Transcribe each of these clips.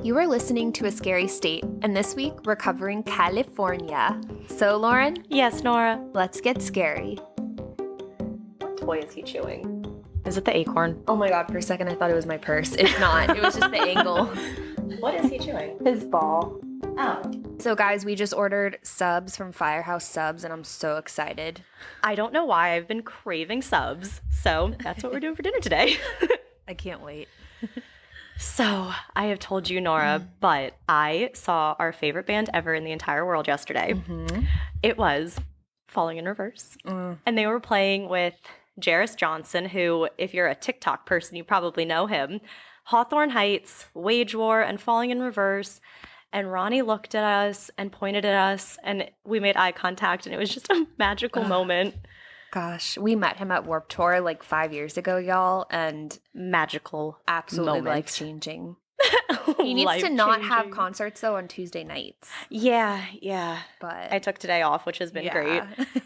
You are listening to A Scary State, and this week we're covering California. So, Lauren? Yes, Nora. Let's get scary. What toy is he chewing? Is it the acorn? Oh my god, for a second I thought it was my purse. It's not. It was just the angle. What is he chewing? His ball. Oh. So, guys, we just ordered subs from Firehouse Subs, and I'm so excited. I don't know why I've been craving subs, so that's what we're doing for dinner today. I can't wait. So, I have told you, Nora, but I saw our favorite band ever in the entire world yesterday. Mm-hmm. It was Falling in Reverse. And they were playing with Jairus Johnson, who, if you're a TikTok person, you probably know him. Hawthorne Heights, Wage War, and Falling in Reverse. And Ronnie looked at us and pointed at us, and we made eye contact, and it was just a magical moment. Gosh, we met him at Warped Tour like 5 years ago, y'all, and Magical absolutely moment. life-changing. He needs to not have concerts, though, on Tuesday nights. Yeah. But I took today off, which has been great.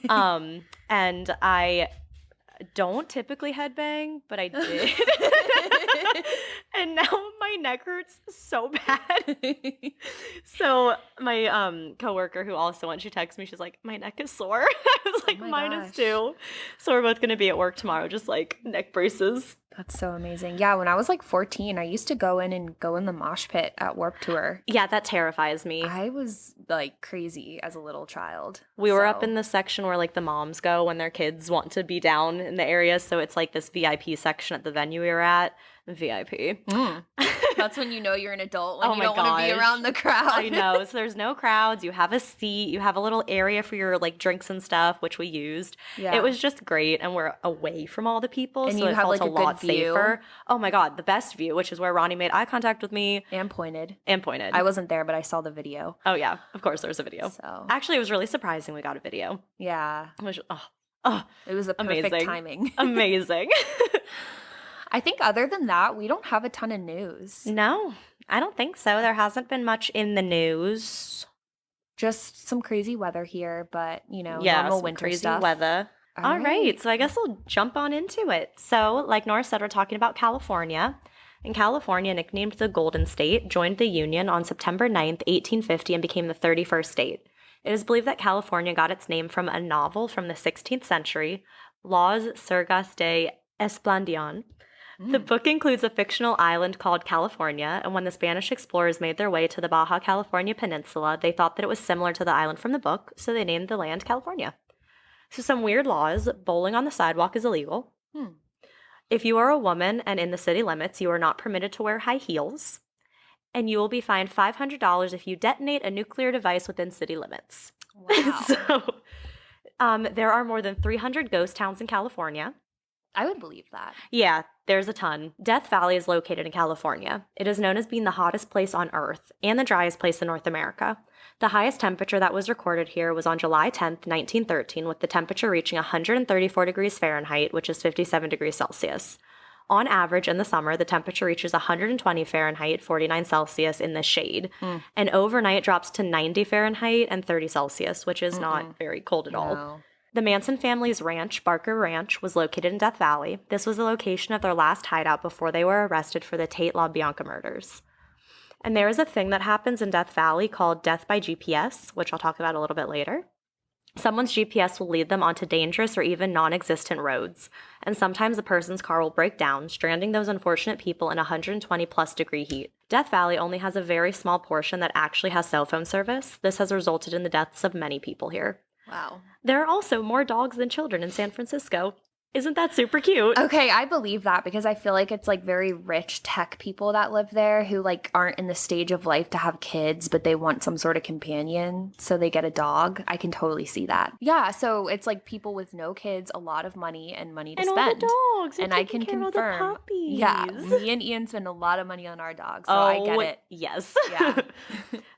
great. And I don't typically headbang, but I did. And now my neck hurts so bad. So my coworker who also went, she texted me, she's like, my neck is sore. I was like, mine is too. So we're both going to be at work tomorrow, just like neck braces. That's so amazing. Yeah, when I was like 14, I used to go in the mosh pit at Warped Tour. Yeah, that terrifies me. I was like crazy as a little child. We were up in the section where like the moms go when their kids want to be down in the area. So it's like this VIP section at the venue we were at. VIP. That's when you know you're an adult, when Oh you my don't want to be gosh. around the crowd. I know. So there's no crowds. You have a seat. You have a little area for your like drinks and stuff, which we used. Yeah. It was just great. And we're away from all the people. And so you it have, felt like, a a good lot view. safer. Oh my God. The best view, which is where Ronnie made eye contact with me. And pointed. I wasn't there, but I saw the video. Oh yeah. Of course there was a video. So Actually, it was really surprising we got a video. yeah. It was, It was a perfect amazing. timing. Amazing. I think other than that, we don't have a ton of news. No, I don't think so. There hasn't been much in the news. Just some crazy weather here, but, normal some winter crazy stuff. weather. All right, so I guess we'll jump on into it. So, like Nora said, we're talking about California. And California, nicknamed the Golden State, joined the Union on September 9th, 1850, and became the 31st state. It is believed that California got its name from a novel from the 16th century, Las Surgas de Esplandian. The book includes a fictional island called California, and when the Spanish explorers made their way to the Baja California Peninsula, they thought that it was similar to the island from the book, so they named the land California. So some weird laws. Bowling on the sidewalk is illegal. If you are a woman and in the city limits, you are not permitted to wear high heels. And you will be fined $500 if you detonate a nuclear device within city limits. Wow. So there are more than 300 ghost towns in California. I would believe that. Yeah, there's a ton. Death Valley is located in California. It is known as being the hottest place on Earth and the driest place in North America. The highest temperature that was recorded here was on July 10th, 1913, with the temperature reaching 134 degrees Fahrenheit, which is 57 degrees Celsius. On average, in the summer, the temperature reaches 120 Fahrenheit, 49 Celsius in the shade. And overnight it drops to 90 Fahrenheit and 30 Celsius, which is not very cold at all. No. The Manson family's ranch, Barker Ranch, was located in Death Valley. This was the location of their last hideout before they were arrested for the Tate LaBianca murders. And there is a thing that happens in Death Valley called death by GPS, which I'll talk about a little bit later. Someone's GPS will lead them onto dangerous or even non-existent roads, and sometimes a person's car will break down, stranding those unfortunate people in 120-plus degree heat. Death Valley only has a very small portion that actually has cell phone service. This has resulted in the deaths of many people here. Wow. There are also more dogs than children in San Francisco. Isn't that super cute? Okay, I believe that because I feel like it's like very rich tech people that live there who like aren't in the stage of life to have kids, but they want some sort of companion, so they get a dog. I can totally see that. Yeah, so it's like people with no kids, a lot of money and money to and spend. all the dogs. And I can confirm. Yeah, me and Ian spend a lot of money on our dogs, so I get it. Yes. Yeah.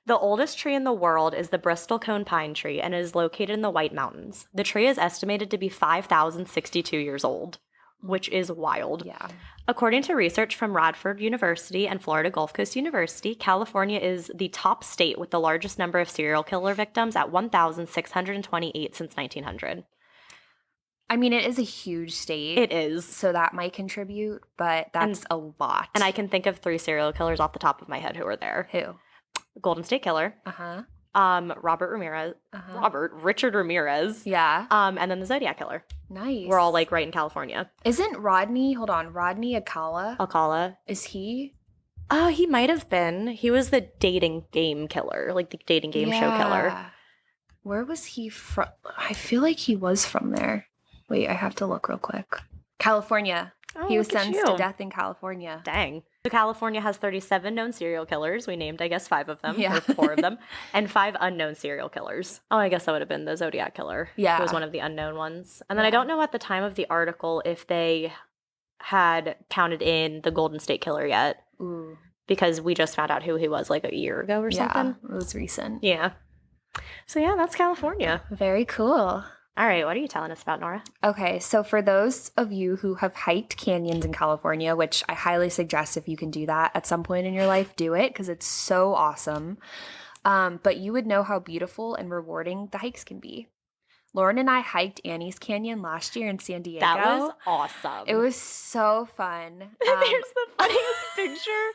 The oldest tree in the world is the Bristol cone pine tree and it is located in the White Mountains. The tree is estimated to be 5,062 years old, which is wild. Yeah. According to research from Radford University and Florida Gulf Coast University, California is the top state with the largest number of serial killer victims at 1,628 since 1900. I mean, it is a huge state. It is. So that might contribute, but that's a lot. And I can think of 3 serial killers off the top of my head who are there. Who? Golden State Killer. Uh-huh. Richard Ramirez. Yeah. And then the Zodiac Killer. Nice. We're all like right in California. Isn't Rodney Alcala? Alcala. Is he? Oh, he might have been. He was the dating game killer, like the dating game show killer. Where was he from? I feel like he was from there. Wait, I have to look real quick. California. Oh, he was sentenced to death in California. Dang. So California has 37 known serial killers. We named, I guess, 5 of them, Yeah. or 4 of them, and 5 unknown serial killers. Oh, I guess that would have been the Zodiac Killer. Yeah. Who was one of the unknown ones. And then I don't know at the time of the article if they had counted in the Golden State Killer yet. Ooh. Because we just found out who he was like a year ago or something. Yeah, it was recent. Yeah. So yeah, that's California. Very cool. All right, what are you telling us about, Nora? Okay, so for those of you who have hiked canyons in California, which I highly suggest if you can do that at some point in your life, do it because it's so awesome. But you would know how beautiful and rewarding the hikes can be. Lauren and I hiked Annie's Canyon last year in San Diego. That was awesome. It was so fun. There's the funniest picture.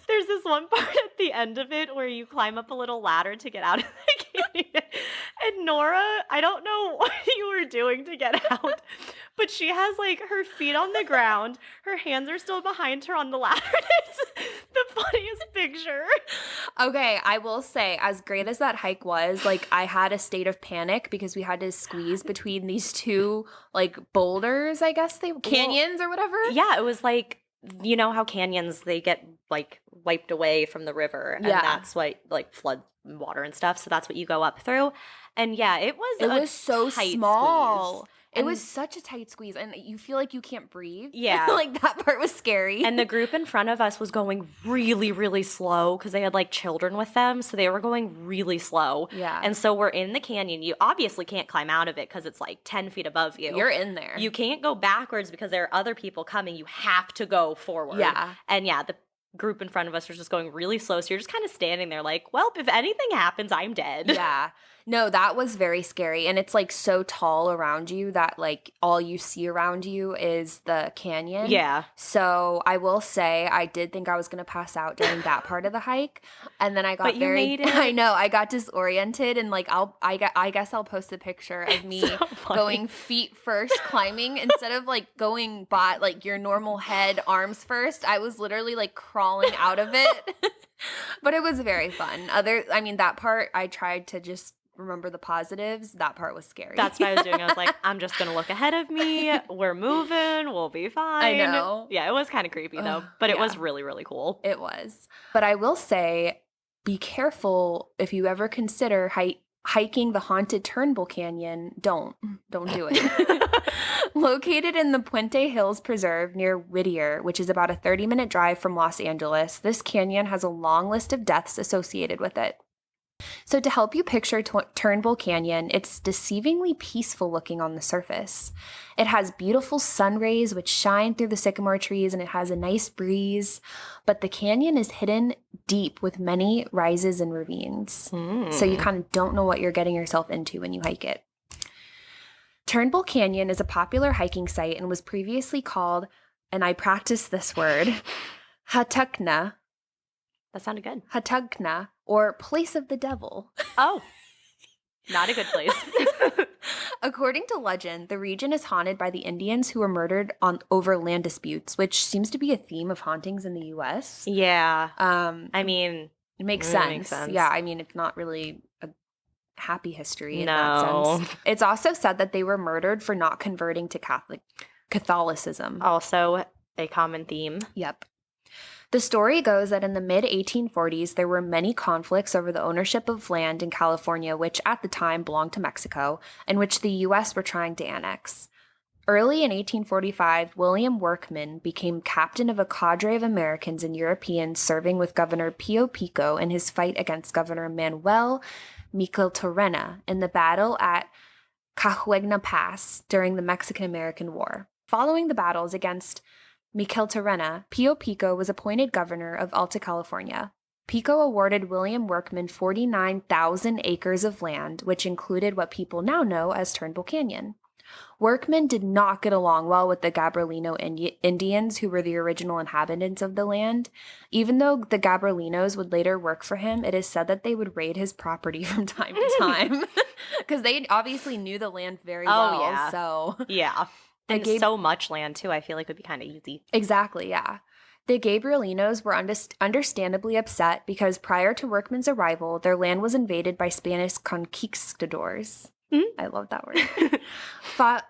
There's this one part at the end of it where you climb up a little ladder to get out of the canyon. And Nora, I don't know what you were doing to get out, but she has like her feet on the ground. Her hands are still behind her on the ladder. It's the funniest picture. Okay, I will say, as great as that hike was, like I had a state of panic because we had to squeeze between these 2 like boulders, I guess canyons or whatever. Yeah, it was like, you know how canyons, they get like wiped away from the river, and that's what like flood water and stuff. So that's what you go up through. And yeah, it was so tight small. Squeeze. It was such a tight squeeze, and you feel like you can't breathe. Yeah. Like that part was scary. And the group in front of us was going really, really slow because they had like children with them. So they were going really slow. Yeah. And so we're in the canyon. You obviously can't climb out of it because it's like 10 feet above you. You're in there. You can't go backwards because there are other people coming. You have to go forward. Yeah. And yeah, the group in front of us was just going really slow. So you're just kind of standing there like, well, if anything happens, I'm dead. Yeah. No, that was very scary. And it's like so tall around you that like all you see around you is the canyon. Yeah. So I will say I did think I was going to pass out during that part of the hike. And then I got made it. I know, I got disoriented, and like I guess I'll post a picture of me going feet first climbing instead of like going like your normal head, arms first. I was literally like crawling out of it. But it was very fun. That part I tried to just remember the positives. That part was scary. That's what I was doing. I was like, I'm just going to look ahead of me. We're moving. We'll be fine. I know. Yeah, it was kind of creepy though, but it was really, really cool. It was. But I will say, be careful if you ever consider hiking the haunted Turnbull Canyon. Don't do it. Located in the Puente Hills Preserve near Whittier, which is about a 30-minute drive from Los Angeles, this canyon has a long list of deaths associated with it. So to help you picture Turnbull Canyon, it's deceivingly peaceful looking on the surface. It has beautiful sun rays which shine through the sycamore trees, and it has a nice breeze. But the canyon is hidden deep with many rises and ravines. So you kind of don't know what you're getting yourself into when you hike it. Turnbull Canyon is a popular hiking site and was previously called, and I practiced this word, Hatukna. That sounded good. Hatukna, or Place of the Devil. Oh, not a good place. According to legend, the region is haunted by the Indians who were murdered over land disputes, which seems to be a theme of hauntings in the U.S. Yeah. I mean, it makes sense. Yeah, I mean, it's not really a happy history in that sense. It's also said that they were murdered for not converting to Catholicism. Also a common theme. Yep. The story goes that in the mid-1840s, there were many conflicts over the ownership of land in California, which at the time belonged to Mexico, and which the U.S. were trying to annex. Early in 1845, William Workman became captain of a cadre of Americans and Europeans serving with Governor Pio Pico in his fight against Governor Manuel Micheltorena in the battle at Cahuenga Pass during the Mexican-American War. Following the battles against Micheltorena, Pio Pico was appointed governor of Alta California. Pico awarded William Workman 49,000 acres of land, which included what people now know as Turnbull Canyon. Workmen did not get along well with the Gabrielino Indians, who were the original inhabitants of the land. Even though the Gabrielinos would later work for him, it is said that they would raid his property from time to time because they obviously knew the land very well. Yeah. So yeah. And so much land, too. I feel like it would be kind of easy. Exactly, yeah. The Gabrielinos were understandably upset because prior to Workman's arrival, their land was invaded by Spanish conquistadors. I love that word.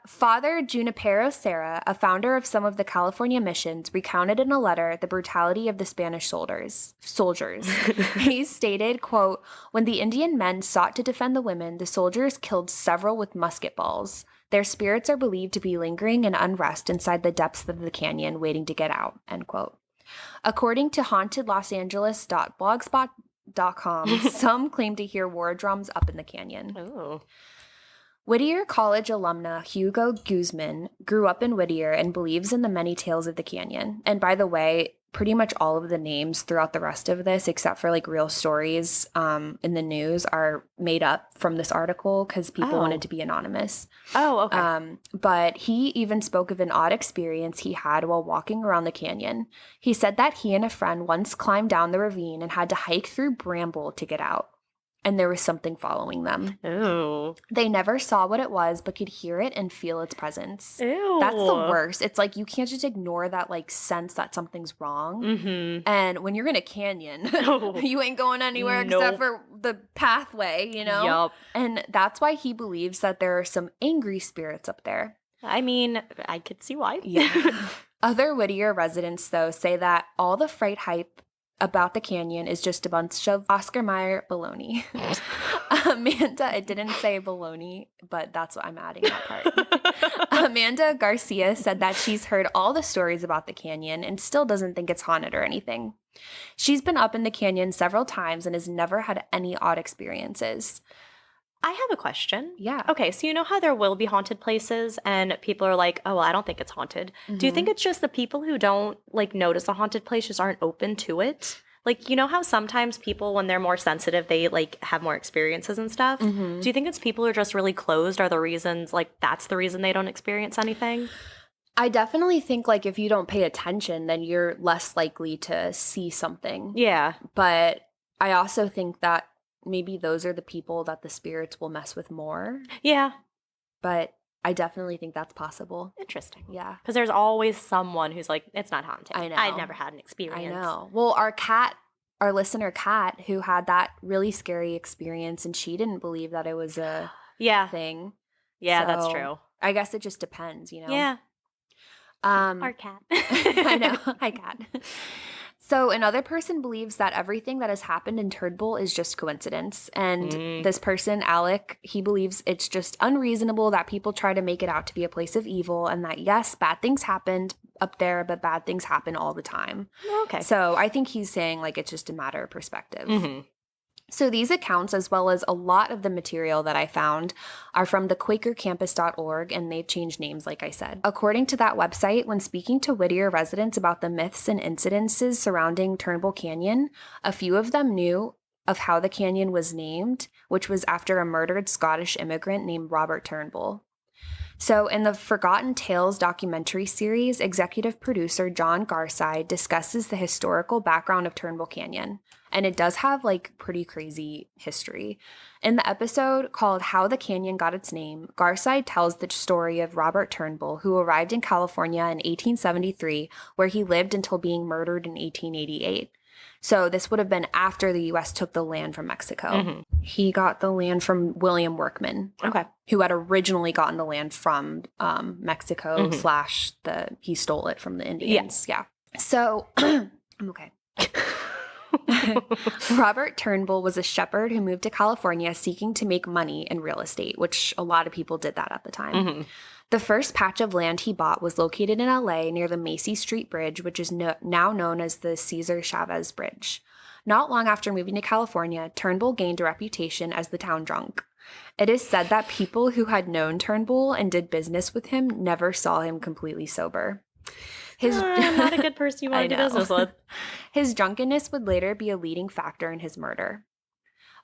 Father Junipero Serra, a founder of some of the California missions, recounted in a letter the brutality of the Spanish soldiers. He stated, quote, "When the Indian men sought to defend the women, the soldiers killed several with musket balls. Their spirits are believed to be lingering in unrest inside the depths of the canyon, waiting to get out," end quote. According to hauntedlosangeles.blogspot.com, some claim to hear war drums up in the canyon. Oh. Whittier College alumna Hugo Guzman grew up in Whittier and believes in the many tales of the canyon. And by the way, pretty much all of the names throughout the rest of this, except for like real stories in the news, are made up from this article because people wanted to be anonymous. Oh, okay. But he even spoke of an odd experience he had while walking around the canyon. He said that he and a friend once climbed down the ravine and had to hike through bramble to get out. And there was something following them. Ooh. They never saw what it was, but could hear it and feel its presence. Ew. That's the worst. It's like you can't just ignore that like sense that something's wrong. Mm-hmm. And when you're in a canyon, you ain't going anywhere except for the pathway, you know? Yup. And that's why he believes that there are some angry spirits up there. I mean, I could see why. Yeah. Other Whittier residents, though, say that all the fright hype about the canyon is just a bunch of Oscar Mayer baloney. Amanda, it didn't say baloney, but that's what I'm adding that part. Amanda Garcia said that she's heard all the stories about the canyon and still doesn't think it's haunted or anything. She's been up in the canyon several times and has never had any odd experiences. I have a question. Yeah. Okay, so you know how there will be haunted places and people are like, oh, well, I don't think it's haunted. Mm-hmm. Do you think it's just the people who don't, like, notice a haunted place just aren't open to it? Like, you know how sometimes people, when they're more sensitive, they, like, have more experiences and stuff? Mm-hmm. Do you think it's people who are just really closed are the reasons, like, that's the reason they don't experience anything? I definitely think, like, if you don't pay attention, then you're less likely to see something. Yeah. But I also think that maybe those are the people that the spirits will mess with more. Yeah. But I definitely think that's possible. Interesting. Yeah. Because there's always someone who's like, it's not haunted. I know. I've never had an experience. I know. Well, our listener Kat, who had that really scary experience, and she didn't believe that it was a thing. Yeah, so that's true. I guess it just depends, you know? Yeah. Our cat. I know. Hi, Kat. So another person believes that everything that has happened in Turnbull is just coincidence. And this person, Alec, he believes it's just unreasonable that people try to make it out to be a place of evil and that, yes, bad things happened up there, but bad things happen all the time. Okay. So I think he's saying like it's just a matter of perspective. Mm-hmm. So these accounts, as well as a lot of the material that I found, are from the QuakerCampus.org, and they've changed names, like I said. According to that website, when speaking to Whittier residents about the myths and incidences surrounding Turnbull Canyon, a few of them knew of how the canyon was named, which was after a murdered Scottish immigrant named Robert Turnbull. So in the Forgotten Tales documentary series, executive producer John Garside discusses the historical background of Turnbull Canyon. And it does have like pretty crazy history. In the episode called How the Canyon Got Its Name, Garside tells the story of Robert Turnbull, who arrived in California in 1873, where he lived until being murdered in 1888. So this would have been after the U.S. took the land from Mexico. Mm-hmm. He got the land from William Workman, who had originally gotten the land from Mexico / he stole it from the Indians. Yeah. So I'm okay. Robert Turnbull was a shepherd who moved to California seeking to make money in real estate, which a lot of people did that at the time. Mm-hmm. The first patch of land he bought was located in LA near the Macy Street Bridge, which is now known as the Cesar Chavez Bridge. Not long after moving to California, Turnbull gained a reputation as the town drunk. It is said that people who had known Turnbull and did business with him never saw him completely sober. Not a good person you want to do business with. His drunkenness would later be a leading factor in his murder.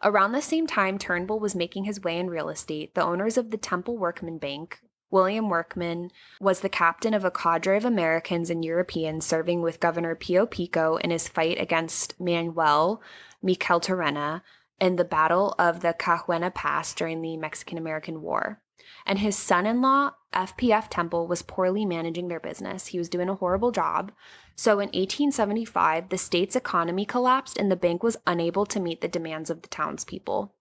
Around the same time Turnbull was making his way in real estate, the owners of the Temple Workman Bank, William Workman was the captain of a cadre of Americans and Europeans serving with Governor Pio Pico in his fight against Manuel Micheltorena in the Battle of the Cajuena Pass during the Mexican-American War. And his son-in-law, FPF Temple, was poorly managing their business. He was doing a horrible job. So in 1875, the state's economy collapsed and the bank was unable to meet the demands of the townspeople.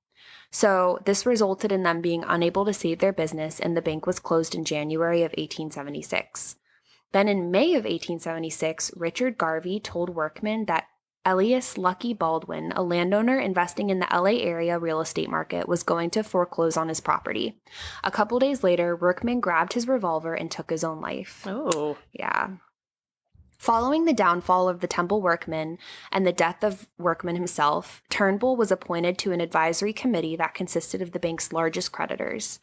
So this resulted in them being unable to save their business, and the bank was closed in January of 1876. Then in May of 1876, Richard Garvey told Workman that Elias Lucky Baldwin, a landowner investing in the LA area real estate market, was going to foreclose on his property. A couple days later, Workman grabbed his revolver and took his own life. Oh. Yeah. Following the downfall of the Temple Workman and the death of Workman himself, Turnbull was appointed to an advisory committee that consisted of the bank's largest creditors.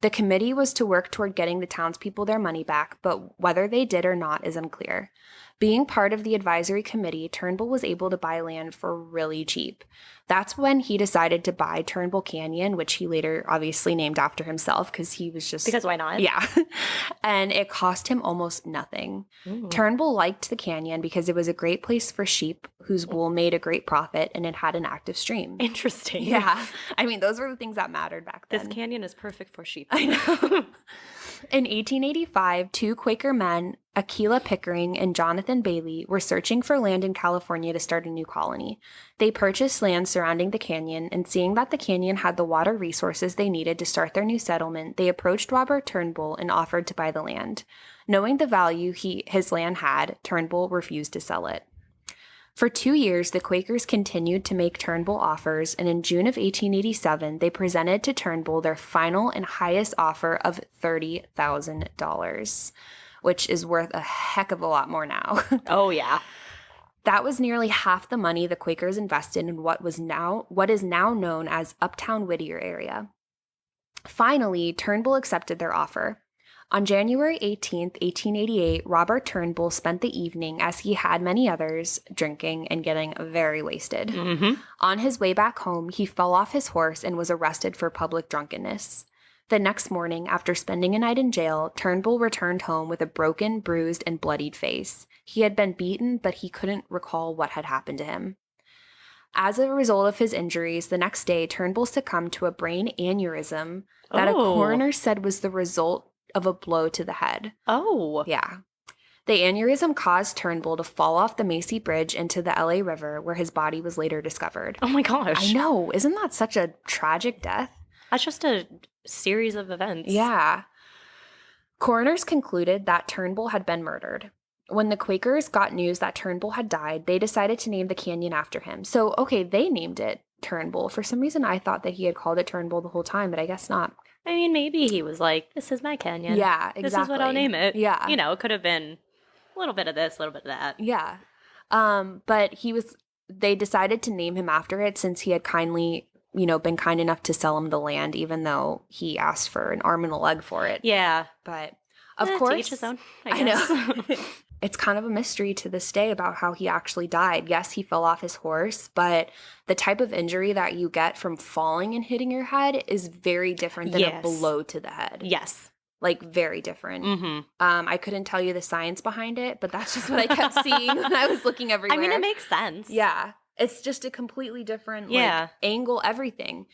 The committee was to work toward getting the townspeople their money back, but whether they did or not is unclear. Being part of the advisory committee, Turnbull was able to buy land for really cheap. That's when he decided to buy Turnbull Canyon, which he later obviously named after himself because he was just... Because why not? Yeah. And it cost him almost nothing. Ooh. Turnbull liked the canyon because it was a great place for sheep whose wool made a great profit, and it had an active stream. Interesting. Yeah. I mean, those were the things that mattered back then. This canyon is perfect for sheep. I know. In 1885, two Quaker men, Aquila Pickering and Jonathan Bailey, were searching for land in California to start a new colony. They purchased land surrounding the canyon, and seeing that the canyon had the water resources they needed to start their new settlement, they approached Robert Turnbull and offered to buy the land. Knowing the value his land had, Turnbull refused to sell it. For 2 years, the Quakers continued to make Turnbull offers, and in June of 1887, they presented to Turnbull their final and highest offer of $30,000, which is worth a heck of a lot more now. Oh, yeah. That was nearly half the money the Quakers invested in what is now known as Uptown Whittier area. Finally, Turnbull accepted their offer. On January 18th, 1888, Robert Turnbull spent the evening, as he had many others, drinking and getting very wasted. Mm-hmm. On his way back home, he fell off his horse and was arrested for public drunkenness. The next morning, after spending a night in jail, Turnbull returned home with a broken, bruised, and bloodied face. He had been beaten, but he couldn't recall what had happened to him. As a result of his injuries, the next day, Turnbull succumbed to a brain aneurysm that a coroner said was the result of a blow to the head. Oh. Yeah. The aneurysm caused Turnbull to fall off the Macy Bridge into the LA River, where his body was later discovered. Oh my gosh. I know. Isn't that such a tragic death? That's just a series of events. Yeah. Coroners concluded that Turnbull had been murdered. When the Quakers got news that Turnbull had died, they decided to name the canyon after him. So, okay, they named it Turnbull. For some reason, I thought that he had called it Turnbull the whole time, but I guess not. I mean, maybe he was like, this is my canyon. Yeah, exactly. This is what I'll name it. Yeah. You know, it could have been a little bit of this, a little bit of that. Yeah. But they decided to name him after it since he had kindly, been kind enough to sell him the land, even though he asked for an arm and a leg for it. Yeah. But of course. To each his own, I guess. know. It's kind of a mystery to this day about how he actually died. Yes, he fell off his horse, but the type of injury that you get from falling and hitting your head is very different than a blow to the head. Yes. Like, very different. Mm-hmm. I couldn't tell you the science behind it, but that's just what I kept seeing when I was looking everywhere. I mean, it makes sense. Yeah. It's just a completely different angle, everything.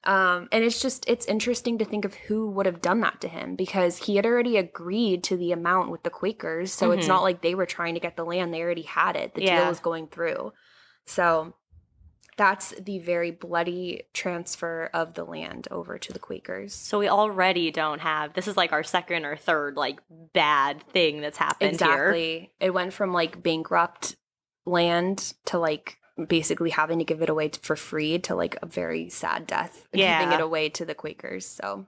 And it's interesting to think of who would have done that to him, because he had already agreed to the amount with the Quakers. So it's not like they were trying to get the land. They already had it. The deal was going through. So that's the very bloody transfer of the land over to the Quakers. So we already don't have, this is like our second or third like bad thing that's happened here. Exactly. It went from like bankrupt land to like basically having to give it away for free to like a very sad death, giving it away to the Quakers. So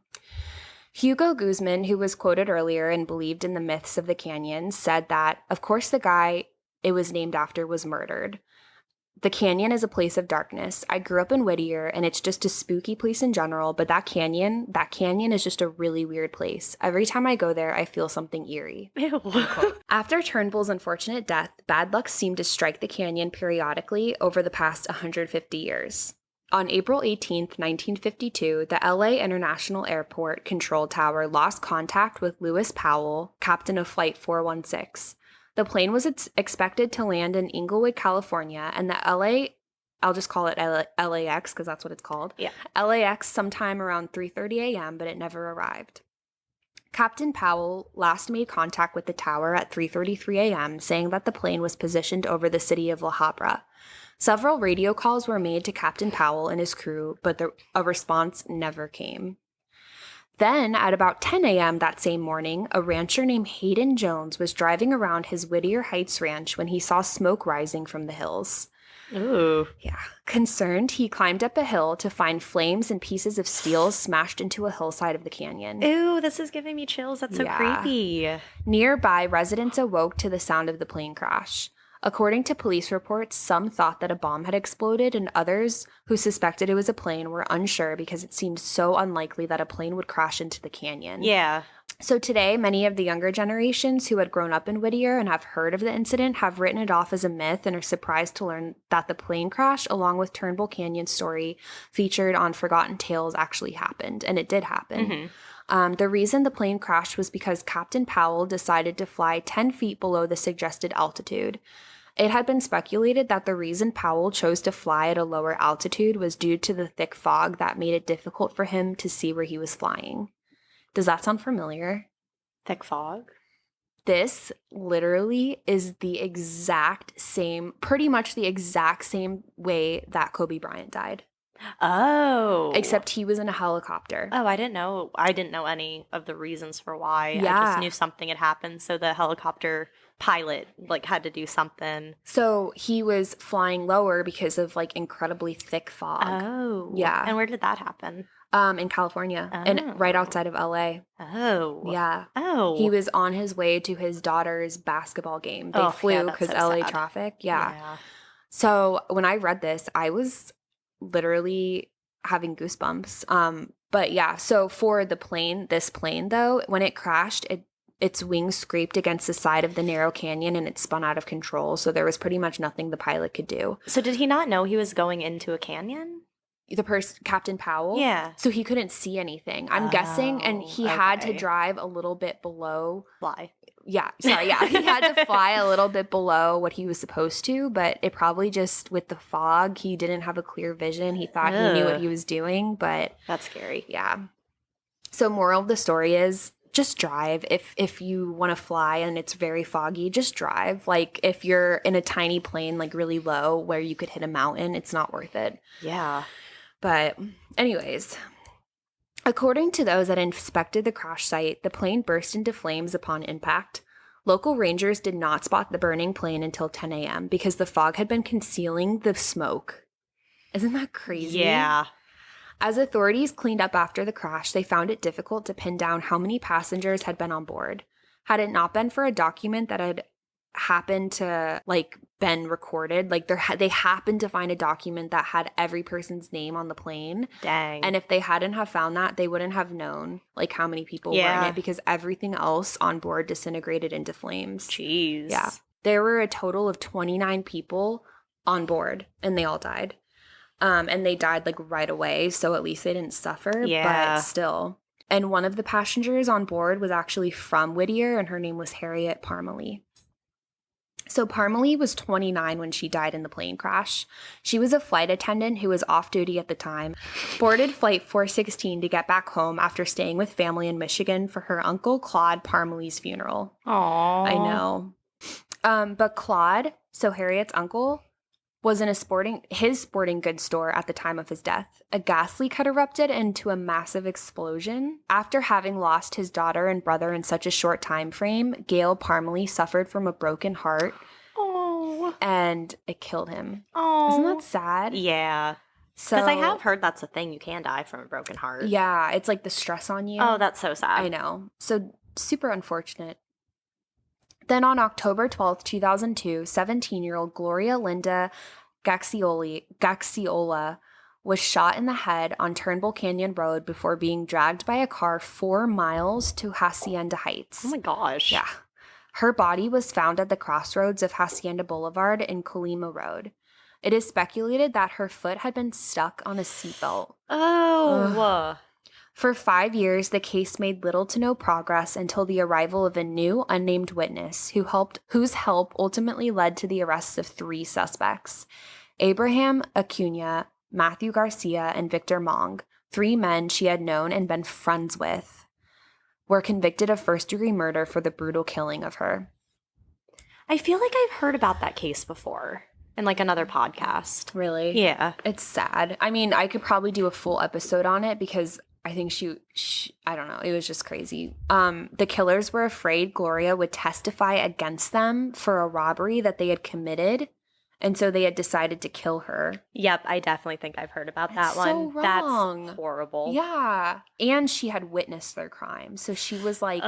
Hugo Guzman, who was quoted earlier and believed in the myths of the canyon, said that, of course, the guy it was named after was murdered. The canyon is a place of darkness. I grew up in Whittier, and it's just a spooky place in general, but that canyon is just a really weird place. Every time I go there, I feel something eerie. Ew. After Turnbull's unfortunate death, bad luck seemed to strike the canyon periodically over the past 150 years. On April 18th, 1952, the LA International Airport Control Tower lost contact with Lewis Powell, captain of Flight 416. The plane was expected to land in Inglewood, California, and the I'll just call it LAX because that's what it's called. Yeah. LAX sometime around 3:30 a.m., but it never arrived. Captain Powell last made contact with the tower at 3:33 a.m., saying that the plane was positioned over the city of La Habra. Several radio calls were made to Captain Powell and his crew, but a response never came. Then, at about 10 a.m. that same morning, a rancher named Hayden Jones was driving around his Whittier Heights ranch when he saw smoke rising from the hills. Ooh. Yeah. Concerned, he climbed up a hill to find flames and pieces of steel smashed into a hillside of the canyon. Ooh, this is giving me chills. That's so creepy. Nearby, residents awoke to the sound of the plane crash. According to police reports, some thought that a bomb had exploded, and others who suspected it was a plane were unsure because it seemed so unlikely that a plane would crash into the canyon. Yeah. So today, many of the younger generations who had grown up in Whittier and have heard of the incident have written it off as a myth and are surprised to learn that the plane crash, along with Turnbull Canyon's story featured on Forgotten Tales, actually happened. And it did happen. The reason the plane crashed was because Captain Powell decided to fly 10 feet below the suggested altitude. It had been speculated that the reason Powell chose to fly at a lower altitude was due to the thick fog that made it difficult for him to see where he was flying. Does that sound familiar? Thick fog? This literally is the exact same, pretty much the exact same way that Kobe Bryant died. Oh. Except he was in a helicopter. Oh, I didn't know any of the reasons for why. Yeah. I just knew something had happened, so the helicopter pilot had to do something. So he was flying lower because of incredibly thick fog. Oh. Yeah. And where did that happen? In California. And right outside of LA. Oh. Yeah. Oh. He was on his way to his daughter's basketball game. They flew because LA sad. traffic. Yeah. So when I read this, I was literally having goosebumps. But yeah, so for this plane though, when it crashed, its wings scraped against the side of the narrow canyon and it spun out of control. So there was pretty much nothing the pilot could do. So did he not know he was going into a canyon? Captain Powell? Yeah. So he couldn't see anything, I'm guessing. And he had to drive a little bit below. Fly. Yeah. Sorry. Yeah. He had to fly a little bit below what he was supposed to, but it probably just with the fog, he didn't have a clear vision. He thought he knew what he was doing, but. That's scary. Yeah. So moral of the story is just drive. If you want to fly and it's very foggy, just drive. If you're in a tiny plane, really low where you could hit a mountain, it's not worth it. Yeah. But anyways, according to those that inspected the crash site, the plane burst into flames upon impact. Local rangers did not spot the burning plane until 10 a.m. because the fog had been concealing the smoke. Isn't that crazy? Yeah. As authorities cleaned up after the crash, they found it difficult to pin down how many passengers had been on board. Had it not been for a document that had happened to been recorded, they happened to find a document that had every person's name on the plane. Dang. And if they hadn't have found that, they wouldn't have known how many people were in it because everything else on board disintegrated into flames. Jeez. Yeah. There were a total of 29 people on board and they all died. And they died right away, so at least they didn't suffer. Yeah. But still. And one of the passengers on board was actually from Whittier, and her name was Harriet Parmalee. So Parmalee was 29 when she died in the plane crash. She was a flight attendant who was off duty at the time, boarded Flight 416 to get back home after staying with family in Michigan for her Uncle Claude Parmalee's funeral. Aww. I know. But Claude, so Harriet's uncle, was in his sporting goods store at the time of his death. A gas leak had erupted into a massive explosion. After having lost his daughter and brother in such a short time frame, Gail Parmalee suffered from a broken heart. Oh. And it killed him. Oh. Isn't that sad? Yeah. So, because I have heard that's a thing. You can die from a broken heart. Yeah, it's the stress on you. Oh, that's so sad. I know. So super unfortunate. Then on October 12th, 2002, 17-year-old Gloria Linda Gaxiola was shot in the head on Turnbull Canyon Road before being dragged by a car 4 miles to Hacienda Heights. Oh my gosh. Yeah. Her body was found at the crossroads of Hacienda Boulevard and Colima Road. It is speculated that her foot had been stuck on a seatbelt. Oh. For 5 years, the case made little to no progress until the arrival of a new, unnamed witness whose help ultimately led to the arrests of 3 suspects: Abraham Acuna, Matthew Garcia, and Victor Mong. 3 men she had known and been friends with were convicted of first-degree murder for the brutal killing of her. I feel like I've heard about that case before in like another podcast. Really? Yeah. It's sad. I mean, I could probably do a full episode on it because I think she I don't know. It was just crazy. The killers were afraid Gloria would testify against them for a robbery that they had committed. And so they had decided to kill her. Yep, I definitely think I've heard about that one. So wrong. That's horrible. Yeah. And she had witnessed their crime. So she was like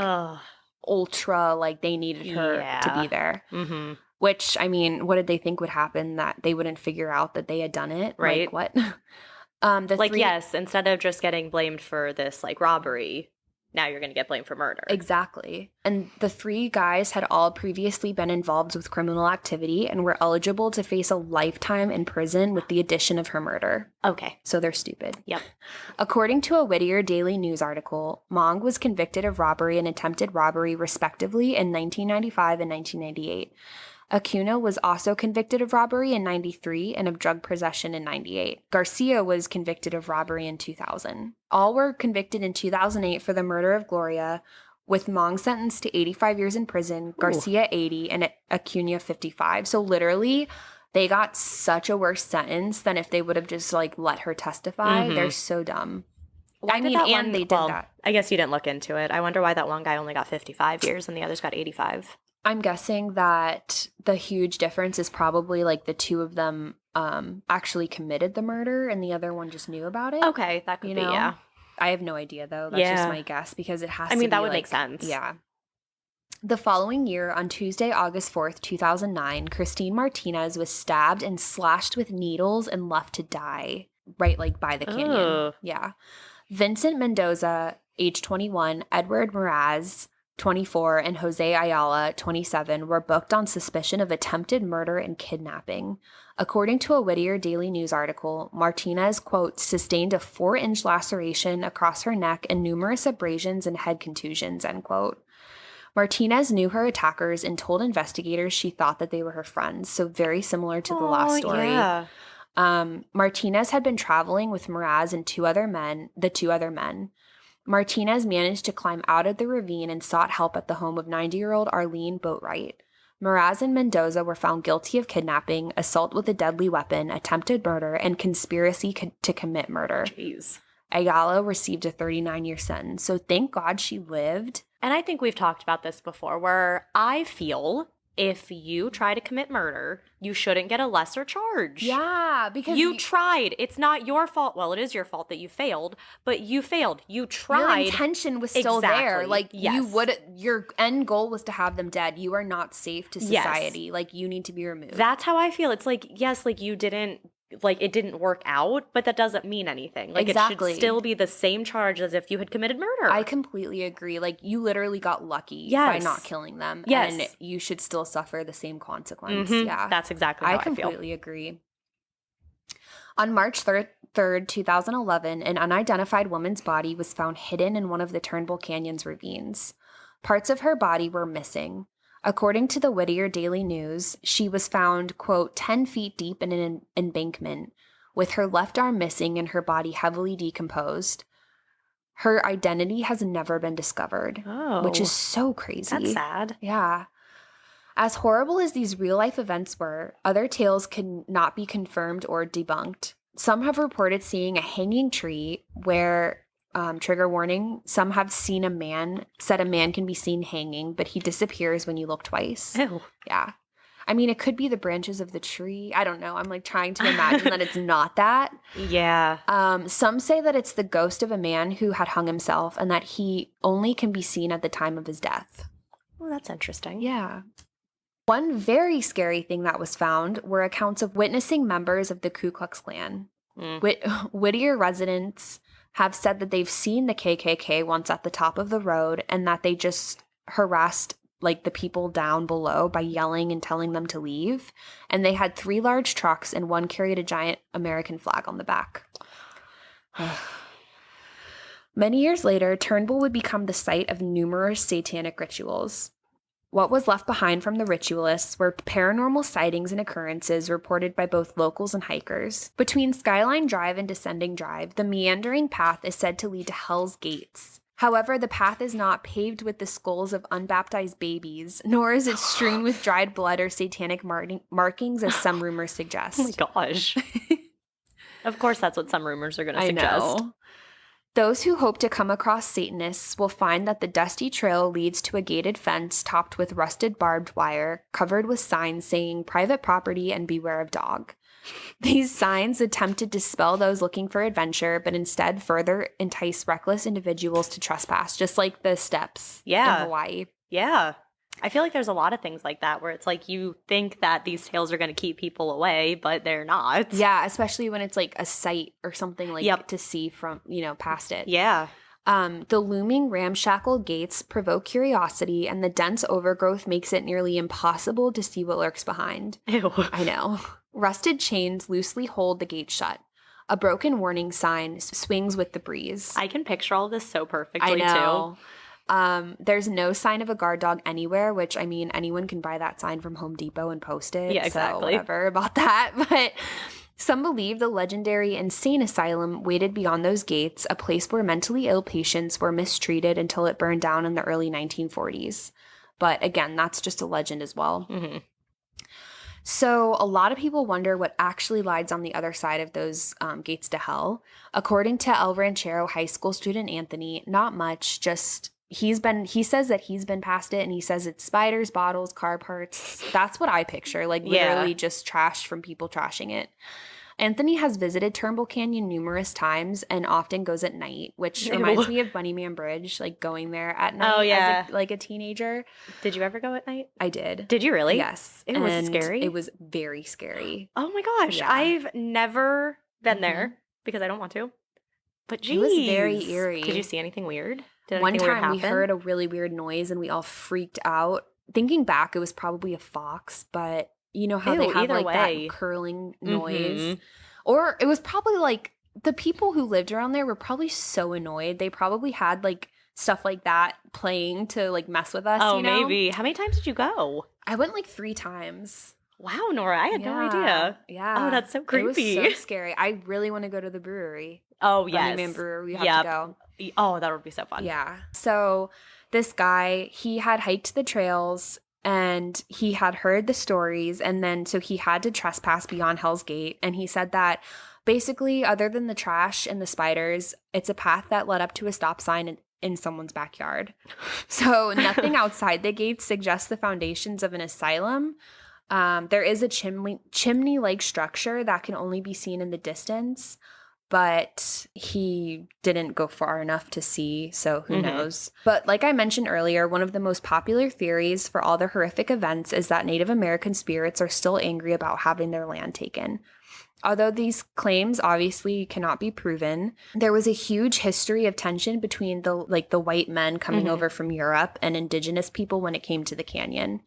ultra, like they needed her to be there. Mm-hmm. Which, I mean, what did they think would happen? That they wouldn't figure out that they had done it? Right. Like, what? Yes, instead of just getting blamed for this like robbery, now you're going to get blamed for murder. Exactly. And the 3 guys had all previously been involved with criminal activity and were eligible to face a lifetime in prison with the addition of her murder. Okay. So they're stupid. Yep. According to a Whittier Daily News article, Mong was convicted of robbery and attempted robbery respectively in 1995 and 1998. Acuna was also convicted of robbery in 93 and of drug possession in 98. Garcia was convicted of robbery in 2000. All were convicted in 2008 for the murder of Gloria, with Mong sentenced to 85 years in prison, Garcia 80, and Acuna 55. So literally, they got such a worse sentence than if they would have just like let her testify. Mm-hmm. They're so dumb. They did that. I guess you didn't look into it. I wonder why that one guy only got 55 years and the others got 85. I'm guessing that the huge difference is probably like the 2 of them actually committed the murder and the other one just knew about it. Okay, that could be, yeah. I have no idea though. That's just my guess because it has to be. I mean, that would make sense. Yeah. The following year, on Tuesday, August 4th, 2009, Christine Martinez was stabbed and slashed with needles and left to die right like by the canyon. Ugh. Yeah. Vincent Mendoza, age 21, Edward Meraz, 24, and Jose Ayala, 27, were booked on suspicion of attempted murder and kidnapping. According to a Whittier Daily News article, Martinez, quote, sustained a 4-inch laceration across her neck and numerous abrasions and head contusions, end quote. Martinez knew her attackers and told investigators she thought that they were her friends, so very similar to the last story. Yeah. Martinez had been traveling with Meraz and the two other men. Martinez managed to climb out of the ravine and sought help at the home of 90-year-old Arlene Boatwright. Meraz and Mendoza were found guilty of kidnapping, assault with a deadly weapon, attempted murder, and conspiracy to commit murder. Jeez. Ayala received a 39-year sentence, so thank God she lived. And I think we've talked about this before, where I feel if you try to commit murder, you shouldn't get a lesser charge. Yeah, because you tried. It's not your fault. Well, it is your fault that you failed, but you failed. You tried. Your intention was still there. Like your end goal was to have them dead. You are not safe to society. Yes. Like you need to be removed. That's how I feel. It's like, yes, like you didn't, like it didn't work out, but that doesn't mean anything. Like exactly. It should still be the same charge as if you had committed murder. I completely agree. Like you literally got lucky by not killing them. Yes. And you should still suffer the same consequence. Mm-hmm. Yeah. That's exactly how I feel. I completely agree. On March 3rd, 2011, an unidentified woman's body was found hidden in one of the Turnbull Canyon's ravines. Parts of her body were missing. According to the Whittier Daily News, she was found, quote, 10 feet deep in an embankment, with her left arm missing and her body heavily decomposed. Her identity has never been discovered, which is so crazy. That's sad. Yeah. As horrible as these real-life events were, other tales could not be confirmed or debunked. Some have reported seeing a hanging tree where... trigger warning, some have seen a man can be seen hanging, but he disappears when you look twice. Ew. Yeah. I mean, it could be the branches of the tree. I don't know. I'm like trying to imagine that it's not that. Yeah. Some say that it's the ghost of a man who had hung himself and that he only can be seen at the time of his death. Well, that's interesting. Yeah. One very scary thing that was found were accounts of witnessing members of the Ku Klux Klan. Whittier residents have said that they've seen the KKK once at the top of the road and that they just harassed like the people down below by yelling and telling them to leave. And they had 3 large trucks, and one carried a giant American flag on the back. Many years later, Turnbull would become the site of numerous satanic rituals. What was left behind from the ritualists were paranormal sightings and occurrences reported by both locals and hikers. Between Skyline Drive and Descending Drive, the meandering path is said to lead to Hell's Gates. However, the path is not paved with the skulls of unbaptized babies, nor is it strewn with dried blood or satanic markings, as some rumors suggest. Oh my gosh. Of course, that's what some rumors are going to suggest. I know. Those who hope to come across Satanists will find that the dusty trail leads to a gated fence topped with rusted barbed wire, covered with signs saying private property and beware of dog. These signs attempt to dispel those looking for adventure, but instead further entice reckless individuals to trespass, just like the steps in Hawaii. Yeah. I feel like there's a lot of things like that where it's like you think that these trails are going to keep people away, but they're not. Yeah, especially when it's like a sight or something like to see from, past it. Yeah. The looming ramshackle gates provoke curiosity, and the dense overgrowth makes it nearly impossible to see what lurks behind. Ew. I know. Rusted chains loosely hold the gate shut. A broken warning sign swings with the breeze. I can picture all this so perfectly, I know. too. There's no sign of a guard dog anywhere, which, I mean, anyone can buy that sign from Home Depot and post it. Yeah, exactly. So whatever about that. But some believe the legendary insane asylum waited beyond those gates, a place where mentally ill patients were mistreated until it burned down in the early 1940s. But again, that's just a legend as well. Mm-hmm. So a lot of people wonder what actually lies on the other side of those gates to hell. According to El Ranchero High School student Anthony, not much, just... He says that he's been past it, and he says it's spiders, bottles, car parts. That's what I picture, like literally just trash from people trashing it. Anthony has visited Turnbull Canyon numerous times and often goes at night, which reminds me of Bunnyman Bridge, like going there at night as a teenager. Did you ever go at night? I did. Did you really? Yes. It was scary? It was very scary. Oh my gosh. Yeah. I've never been there because I don't want to. But geez. It was very eerie. Did you see anything weird? Did One anything weird time we happen? heard a really weird noise and we all freaked out. Thinking back, it was probably a fox, but you know how they have like that curling noise? Mm-hmm. Or it was probably like the people who lived around there were probably so annoyed. They probably had like stuff like that playing to like mess with us. Oh, maybe. How many times did you go? I went like 3 times. Wow, Nora, I had no idea. Yeah. Oh, that's so creepy. It was so scary. I really want to go to the brewery. Oh, yes. Bunnyman Brewery. We have to go. Oh, that would be so fun. Yeah. So this guy, he had hiked the trails and he had heard the stories, and then so he had to trespass beyond Hell's Gate. And he said that basically, other than the trash and the spiders, it's a path that led up to a stop sign in someone's backyard. So nothing outside the gates suggests the foundations of an asylum. There is a chimney-like structure that can only be seen in the distance, but he didn't go far enough to see, so who knows. But like I mentioned earlier, one of the most popular theories for all the horrific events is that Native American spirits are still angry about having their land taken. Although these claims obviously cannot be proven, there was a huge history of tension between the white men coming over from Europe and indigenous people when it came to the canyon.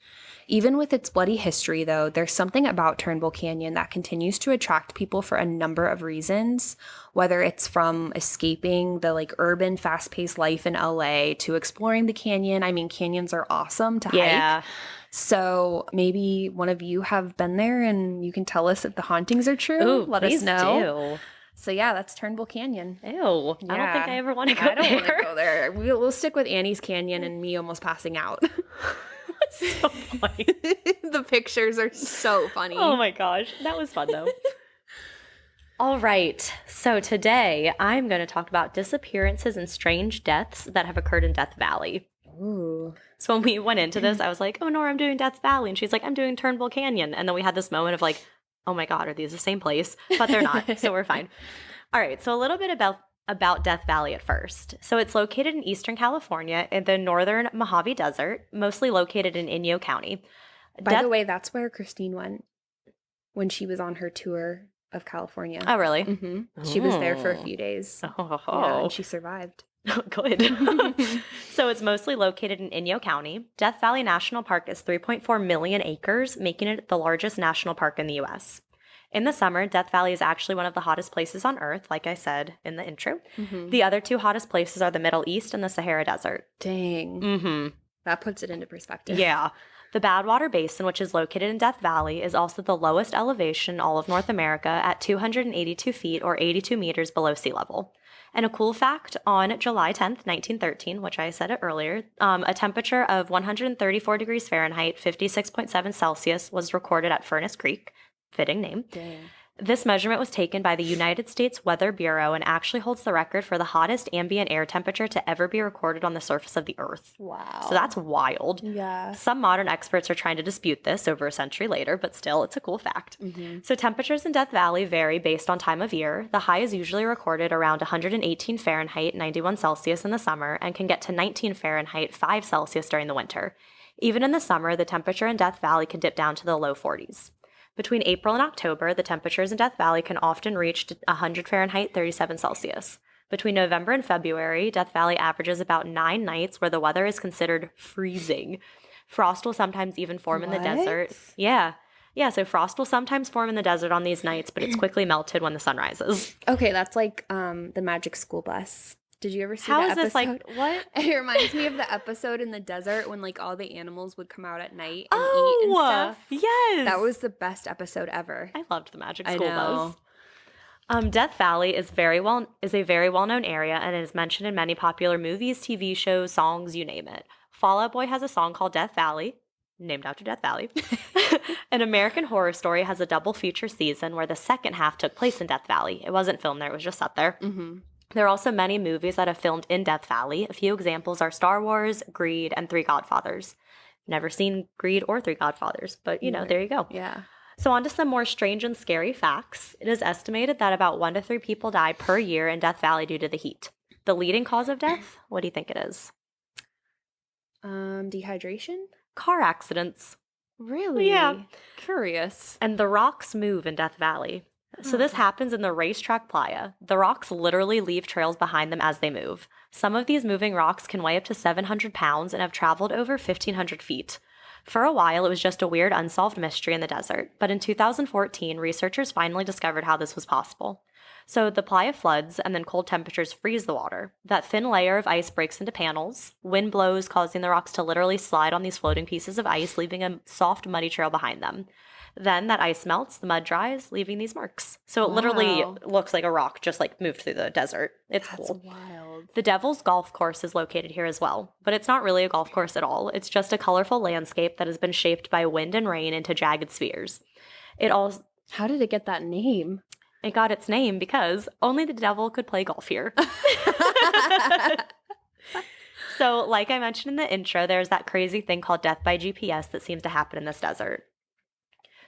Even with its bloody history, though, there's something about Turnbull Canyon that continues to attract people for a number of reasons, whether it's from escaping the like urban, fast-paced life in LA to exploring the canyon. I mean, canyons are awesome to hike. So maybe one of you have been there and you can tell us if the hauntings are true. Ooh, let us know. Do. So yeah, that's Turnbull Canyon. Ew. Yeah. I don't think I ever want to go there. I don't want to go there. We'll stick with Annie's Canyon and me almost passing out. So funny. The pictures are so funny. Oh my gosh. That was fun though. All right. So today I'm going to talk about disappearances and strange deaths that have occurred in Death Valley. Ooh. So when we went into this, I was like, oh, Nora, I'm doing Death Valley. And she's like, I'm doing Turnbull Canyon. And then we had this moment of like, oh my God, are these the same place? But they're not. So we're fine. All right. So a little bit about Death Valley at first. So it's located in eastern California in the northern Mojave Desert, mostly located in Inyo County. By the way, that's where Christine went when she was on her tour of California. Oh, really? Mm-hmm. She was there for a few days. Oh. Yeah, and she survived. Good. So it's mostly located in Inyo County. Death Valley National Park is 3.4 million acres, making it the largest national park in the U.S. In the summer, Death Valley is actually one of the hottest places on Earth, like I said in the intro. The other two hottest places are the Middle East and the Sahara Desert. Dang. That puts it into perspective. Yeah. The Badwater Basin, which is located in Death Valley, is also the lowest elevation in all of North America at 282 feet or 82 meters below sea level. And a cool fact, on July 10th, 1913, which I said it earlier, a temperature of 134 degrees Fahrenheit, 56.7 Celsius was recorded at Furnace Creek. Fitting name. Dang. This measurement was taken by the United States Weather Bureau and actually holds the record for the hottest ambient air temperature to ever be recorded on the surface of the Earth. Wow. So that's wild. Yeah. Some modern experts are trying to dispute this over a century later, but still, it's a cool fact. So temperatures in Death Valley vary based on time of year. The high is usually recorded around 118 Fahrenheit, 91 Celsius in the summer, and can get to 19 Fahrenheit, 5 Celsius during the winter. Even in the summer, the temperature in Death Valley can dip down to the low 40s. Between April and October, the temperatures in Death Valley can often reach 100 Fahrenheit, 37 Celsius. Between November and February, Death Valley averages about 9 nights where the weather is considered freezing. Frost will sometimes even form in the desert. Yeah, so frost will sometimes form in the desert on these nights, but it's quickly melted when the sun rises. Okay, that's like the Magic School Bus. Did you ever see How that is this episode? like, what? It reminds me of the episode in the desert when like all the animals would come out at night and eat and stuff. Yes. That was the best episode ever. I loved the Magic I School know. Bus. Death Valley is a very well-known area and is mentioned in many popular movies, TV shows, songs, you name it. Fall Out Boy has a song called Death Valley, named after Death Valley. An American Horror Story has a double feature season where the second half took place in Death Valley. It wasn't filmed there, it was just set there. There are also many movies that have filmed in Death Valley. A few examples are Star Wars, Greed, and Three Godfathers. Never seen Greed or Three Godfathers, but there you go. Yeah. So on to some more strange and scary facts. It is estimated that about 1 to 3 people die per year in Death Valley due to the heat. The leading cause of death, what do you think it is? Dehydration? Car accidents. Really? Yeah. Curious. And the rocks move in Death Valley. So this happens in the racetrack playa. The rocks literally leave trails behind them as they move. Some of these moving rocks can weigh up to 700 pounds and have traveled over 1,500 feet. For a while, it was just a weird unsolved mystery in the desert, but in 2014, researchers finally discovered how this was possible. So the playa floods, and then cold temperatures freeze the water. That thin layer of ice breaks into panels. Wind blows, causing the rocks to literally slide on these floating pieces of ice, leaving a soft, muddy trail behind them. Then that ice melts, the mud dries, leaving these marks. So it literally looks like a rock just like moved through the desert. It's cool. That's wild. The Devil's Golf Course is located here as well, but it's not really a golf course at all. It's just a colorful landscape that has been shaped by wind and rain into jagged spheres. How did it get that name? It got its name because only the devil could play golf here. So, like I mentioned in the intro, there's that crazy thing called death by GPS that seems to happen in this desert.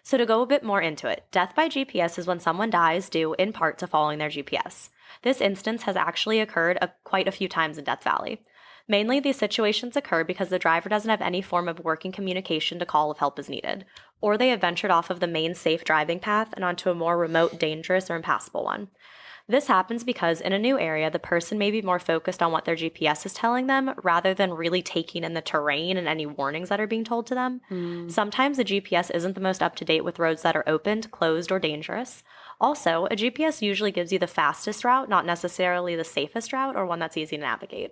So to go a bit more into it, death by GPS is when someone dies due in part to following their GPS. This instance has actually occurred quite a few times in Death Valley. Mainly, these situations occur because the driver doesn't have any form of working communication to call if help is needed, or they have ventured off of the main safe driving path and onto a more remote, dangerous, or impassable one. This happens because in a new area, the person may be more focused on what their GPS is telling them rather than really taking in the terrain and any warnings that are being told to them. Sometimes the GPS isn't the most up-to-date with roads that are opened, closed, or dangerous. Also, a GPS usually gives you the fastest route, not necessarily the safest route or one that's easy to navigate.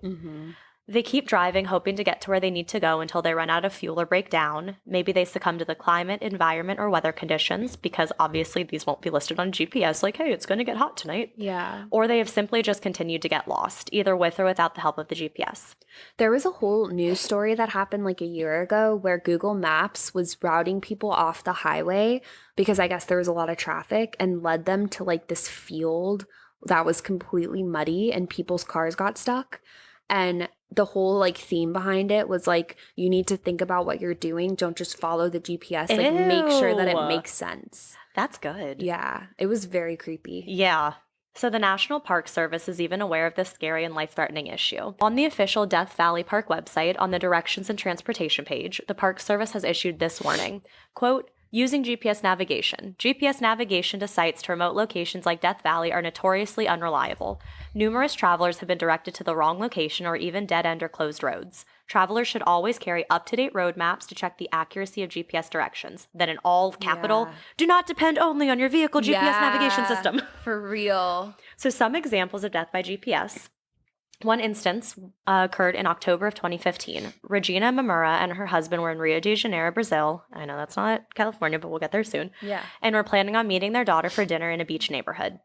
They keep driving, hoping to get to where they need to go until they run out of fuel or break down. Maybe they succumb to the climate, environment, or weather conditions, because obviously these won't be listed on GPS, like, hey, it's going to get hot tonight. Yeah. Or they have simply just continued to get lost, either with or without the help of the GPS. There was a whole news story that happened like a year ago where Google Maps was routing people off the highway because I guess there was a lot of traffic and led them to like this field that was completely muddy and people's cars got stuck. And the whole like theme behind it was like, you need to think about what you're doing. Don't just follow the GPS. Like make sure that it makes sense. That's good. Yeah. It was very creepy. Yeah. So the National Park Service is even aware of this scary and life-threatening issue. On the official Death Valley Park website, on the Directions and Transportation page, the Park Service has issued this warning. Quote, Using GPS navigation. GPS navigation to sites to remote locations like Death Valley are notoriously unreliable. Numerous travelers have been directed to the wrong location or even dead-end or closed roads. Travelers should always carry up-to-date road maps to check the accuracy of GPS directions. Then in all capital, do not depend only on your vehicle GPS navigation system. For real. So some examples of death by GPS. One instance occurred in October of 2015. Regina Mamura and her husband were in Rio de Janeiro, Brazil. I know that's not California, but we'll get there soon. Yeah. And were planning on meeting their daughter for dinner in a beach neighborhood.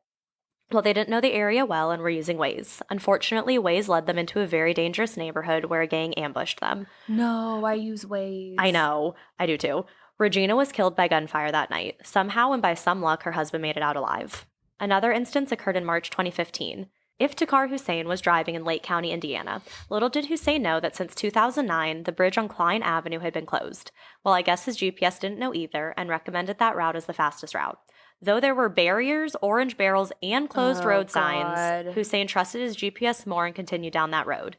Well, they didn't know the area well and were using Waze. Unfortunately, Waze led them into a very dangerous neighborhood where a gang ambushed them. No, I use Waze. I know. I do too. Regina was killed by gunfire that night. Somehow and by some luck, her husband made it out alive. Another instance occurred in March 2015. Iftikhar Hussein was driving in Lake County, Indiana. Little did Hussein know that since 2009, the bridge on Klein Avenue had been closed. Well, I guess his GPS didn't know either and recommended that route as the fastest route. Though there were barriers, orange barrels, and closed road signs, Hussein trusted his GPS more and continued down that road.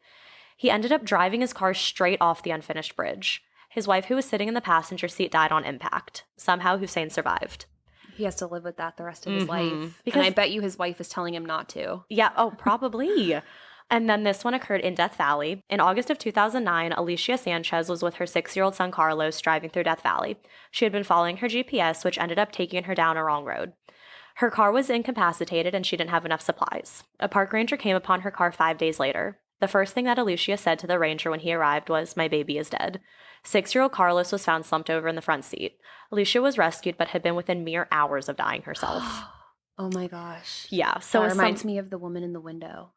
He ended up driving his car straight off the unfinished bridge. His wife, who was sitting in the passenger seat, died on impact. Somehow, Hussein survived. He has to live with that the rest of his life. Because and I bet you his wife is telling him not to. Yeah, probably. And then this one occurred in Death Valley. In August of 2009, Alicia Sanchez was with her 6-year-old son Carlos driving through Death Valley. She had been following her GPS, which ended up taking her down a wrong road. Her car was incapacitated and she didn't have enough supplies. A park ranger came upon her car 5 days later. The first thing that Alicia said to the ranger when he arrived was, "My baby is dead." 6-year-old Carlos was found slumped over in the front seat. Alicia was rescued but had been within mere hours of dying herself. Oh my gosh. Yeah. So that reminds me of the woman in the window.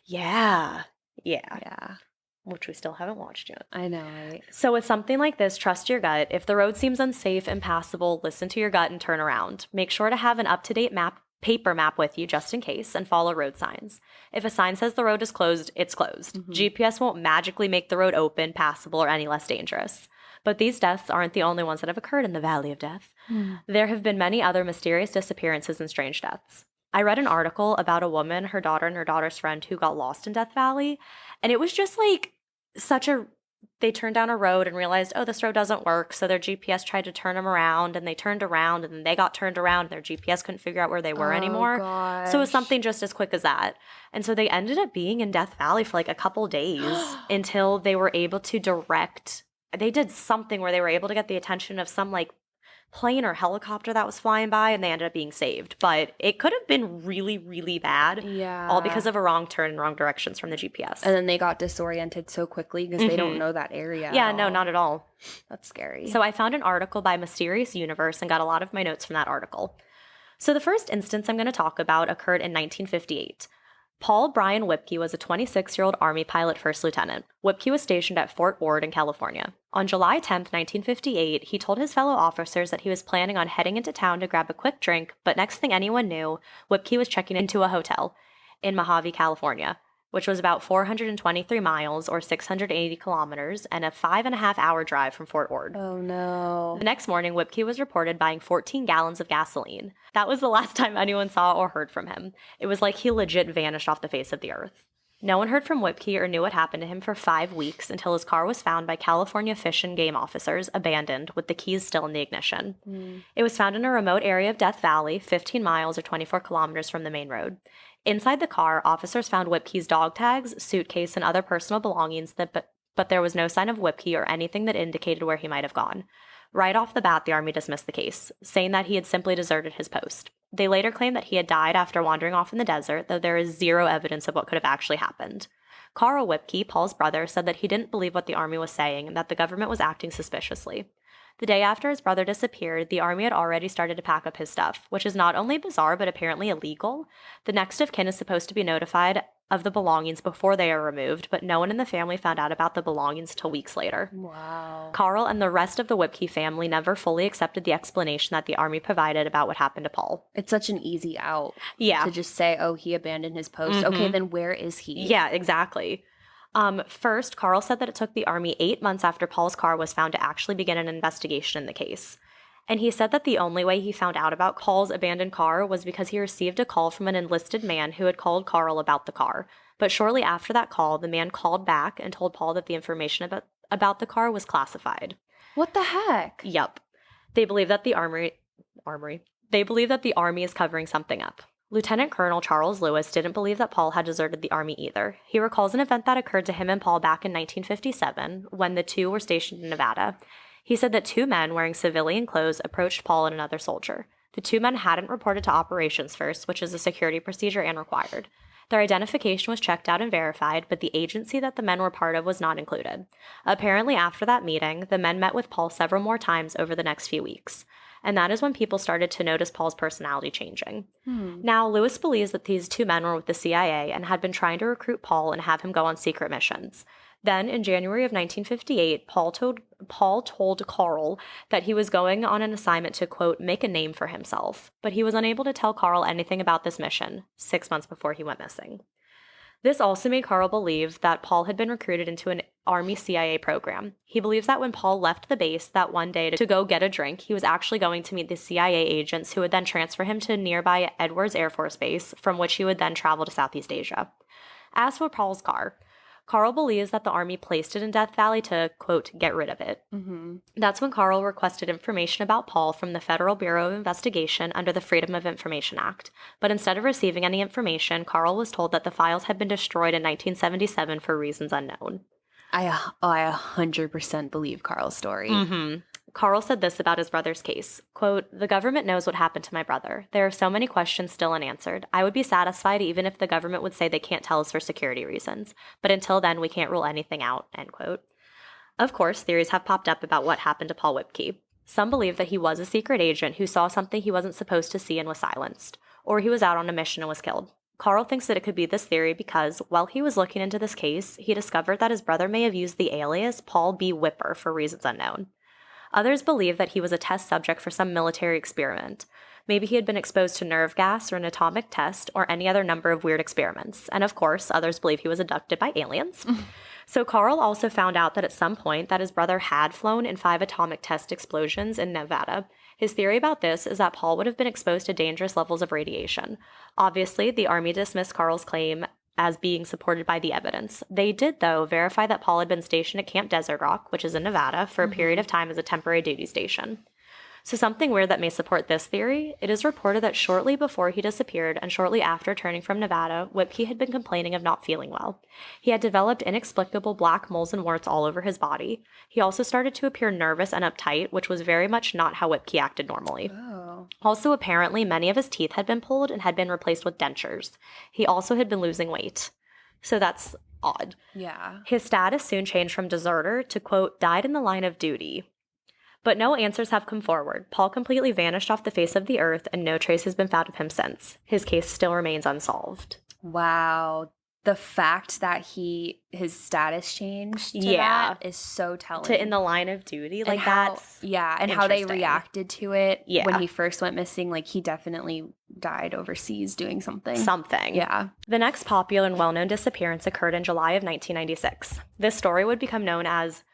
Yeah. Yeah. Which we still haven't watched yet. I know, right? So with something like this, trust your gut. If the road seems unsafe, impassable, listen to your gut and turn around. Make sure to have an up-to-date paper map with you just in case, and follow road signs. If a sign says the road is closed, it's closed. GPS won't magically make the road open, passable, or any less dangerous. But these deaths aren't the only ones that have occurred in the Valley of Death. There have been many other mysterious disappearances and strange deaths. I read an article about a woman, her daughter, and her daughter's friend who got lost in Death Valley, and it was just like they turned down a road and realized, oh, this road doesn't work. So their GPS tried to turn them around, and they turned around, and then they got turned around, and their GPS couldn't figure out where they were anymore. Gosh. So it was something just as quick as that. And so they ended up being in Death Valley for like a couple days until they were able to they did something where they were able to get the attention of some like plane or helicopter that was flying by, and they ended up being saved. But it could have been really, really bad. Yeah. All because of a wrong turn in wrong directions from the GPS. And then they got disoriented so quickly because they don't know that area. Yeah, no, not at all. That's scary. So I found an article by Mysterious Universe and got a lot of my notes from that article. So the first instance I'm going to talk about occurred in 1958. Paul Brian Whipke was a 26-year-old Army pilot first lieutenant. Whipke was stationed at Fort Ord in California. On July 10th, 1958, he told his fellow officers that he was planning on heading into town to grab a quick drink, but next thing anyone knew, Whipke was checking into a hotel in Mojave, California, which was about 423 miles or 680 kilometers and a 5.5-hour drive from Fort Ord. Oh, no. The next morning, Whipke was reported buying 14 gallons of gasoline. That was the last time anyone saw or heard from him. It was like he legit vanished off the face of the earth. No one heard from Whipke or knew what happened to him for 5 weeks until his car was found by California Fish and Game officers, abandoned, with the keys still in the ignition. It was found in a remote area of Death Valley, 15 miles or 24 kilometers from the main road. Inside the car, officers found Whipke's dog tags, suitcase, and other personal belongings, but there was no sign of Whipke or anything that indicated where he might have gone. Right off the bat, the Army dismissed the case, saying that he had simply deserted his post. They later claimed that he had died after wandering off in the desert, though there is zero evidence of what could have actually happened. Carl Whipke, Paul's brother, said that he didn't believe what the Army was saying and that the government was acting suspiciously. The day after his brother disappeared, the Army had already started to pack up his stuff, which is not only bizarre but apparently illegal. The next of kin is supposed to be notified of the belongings before they are removed, but no one in the family found out about the belongings till weeks later. Wow. Carl and the rest of the Whipke family never fully accepted the explanation that the Army provided about what happened to Paul. It's such an easy out. Yeah. To just say, oh, he abandoned his post. Okay, then where is he? Yeah, exactly. First, Carl said that it took the Army 8 months after Paul's car was found to actually begin an investigation in the case. And he said that the only way he found out about Paul's abandoned car was because he received a call from an enlisted man who had called Carl about the car. But shortly after that call, the man called back and told Paul that the information about the car was classified. What the heck? Yup. They believe that the They believe that the army is covering something up. Lieutenant Colonel Charles Lewis didn't believe that Paul had deserted the army either. He recalls an event that occurred to him and Paul back in 1957 when the two were stationed in Nevada. He said that two men wearing civilian clothes approached Paul and another soldier. The two men hadn't reported to operations first, which is a security procedure and required. Their identification was checked out and verified, but the agency that the men were part of was not included. Apparently, after that meeting, the men met with Paul several more times over the next few weeks. And that is when people started to notice Paul's personality changing. Now, Lewis believes that these two men were with the CIA and had been trying to recruit Paul and have him go on secret missions. Then, in January of 1958, Paul told Carl that he was going on an assignment to, quote, make a name for himself, but he was unable to tell Carl anything about this mission 6 months before he went missing. This also made Carl believe that Paul had been recruited into an Army CIA program. He believes that when Paul left the base that one day to go get a drink, he was actually going to meet the CIA agents who would then transfer him to nearby Edwards Air Force Base, from which he would then travel to Southeast Asia. As for Paul's car, Carl believes that the Army placed it in Death Valley to, quote, get rid of it. That's when Carl requested information about Paul from the Federal Bureau of Investigation under the Freedom of Information Act. But instead of receiving any information, Carl was told that the files had been destroyed in 1977 for reasons unknown. I 100% believe Carl's story. Carl said this about his brother's case, quote, the government knows what happened to my brother. There are so many questions still unanswered. I would be satisfied even if the government would say they can't tell us for security reasons. But until then, we can't rule anything out, end quote. Of course, theories have popped up about what happened to Paul Whipke. Some believe that he was a secret agent who saw something he wasn't supposed to see and was silenced, or he was out on a mission and was killed. Carl thinks that it could be this theory because, while he was looking into this case, he discovered that his brother may have used the alias Paul B. Whipper for reasons unknown. Others believe that he was a test subject for some military experiment. Maybe he had been exposed to nerve gas or an atomic test or any other number of weird experiments. And of course, others believe he was abducted by aliens. So Carl also found out that at some point that his brother had flown in 5 atomic test explosions in Nevada. His theory about this is that Paul would have been exposed to dangerous levels of radiation. Obviously, the Army dismissed Carl's claim as being supported by the evidence. They did, though, verify that Paul had been stationed at Camp Desert Rock, which is in Nevada, for a period of time as a temporary duty station. So something weird that may support this theory, it is reported that shortly before he disappeared and shortly after turning from Nevada, Whipke had been complaining of not feeling well. He had developed inexplicable black moles and warts all over his body. He also started to appear nervous and uptight, which was very much not how Whipke acted normally. Also, apparently, many of his teeth had been pulled and had been replaced with dentures. He also had been losing weight. So that's odd. Yeah. His status soon changed from deserter to, quote, died in the line of duty. But no answers have come forward. Paul completely vanished off the face of the earth, and no trace has been found of him since. His case still remains unsolved. Wow. The fact that his status changed to that is so telling. To in the line of duty, like that's and how they reacted to it when he first went missing. Like he definitely died overseas doing something. Yeah. The next popular and well-known disappearance occurred in July of 1996. This story would become known as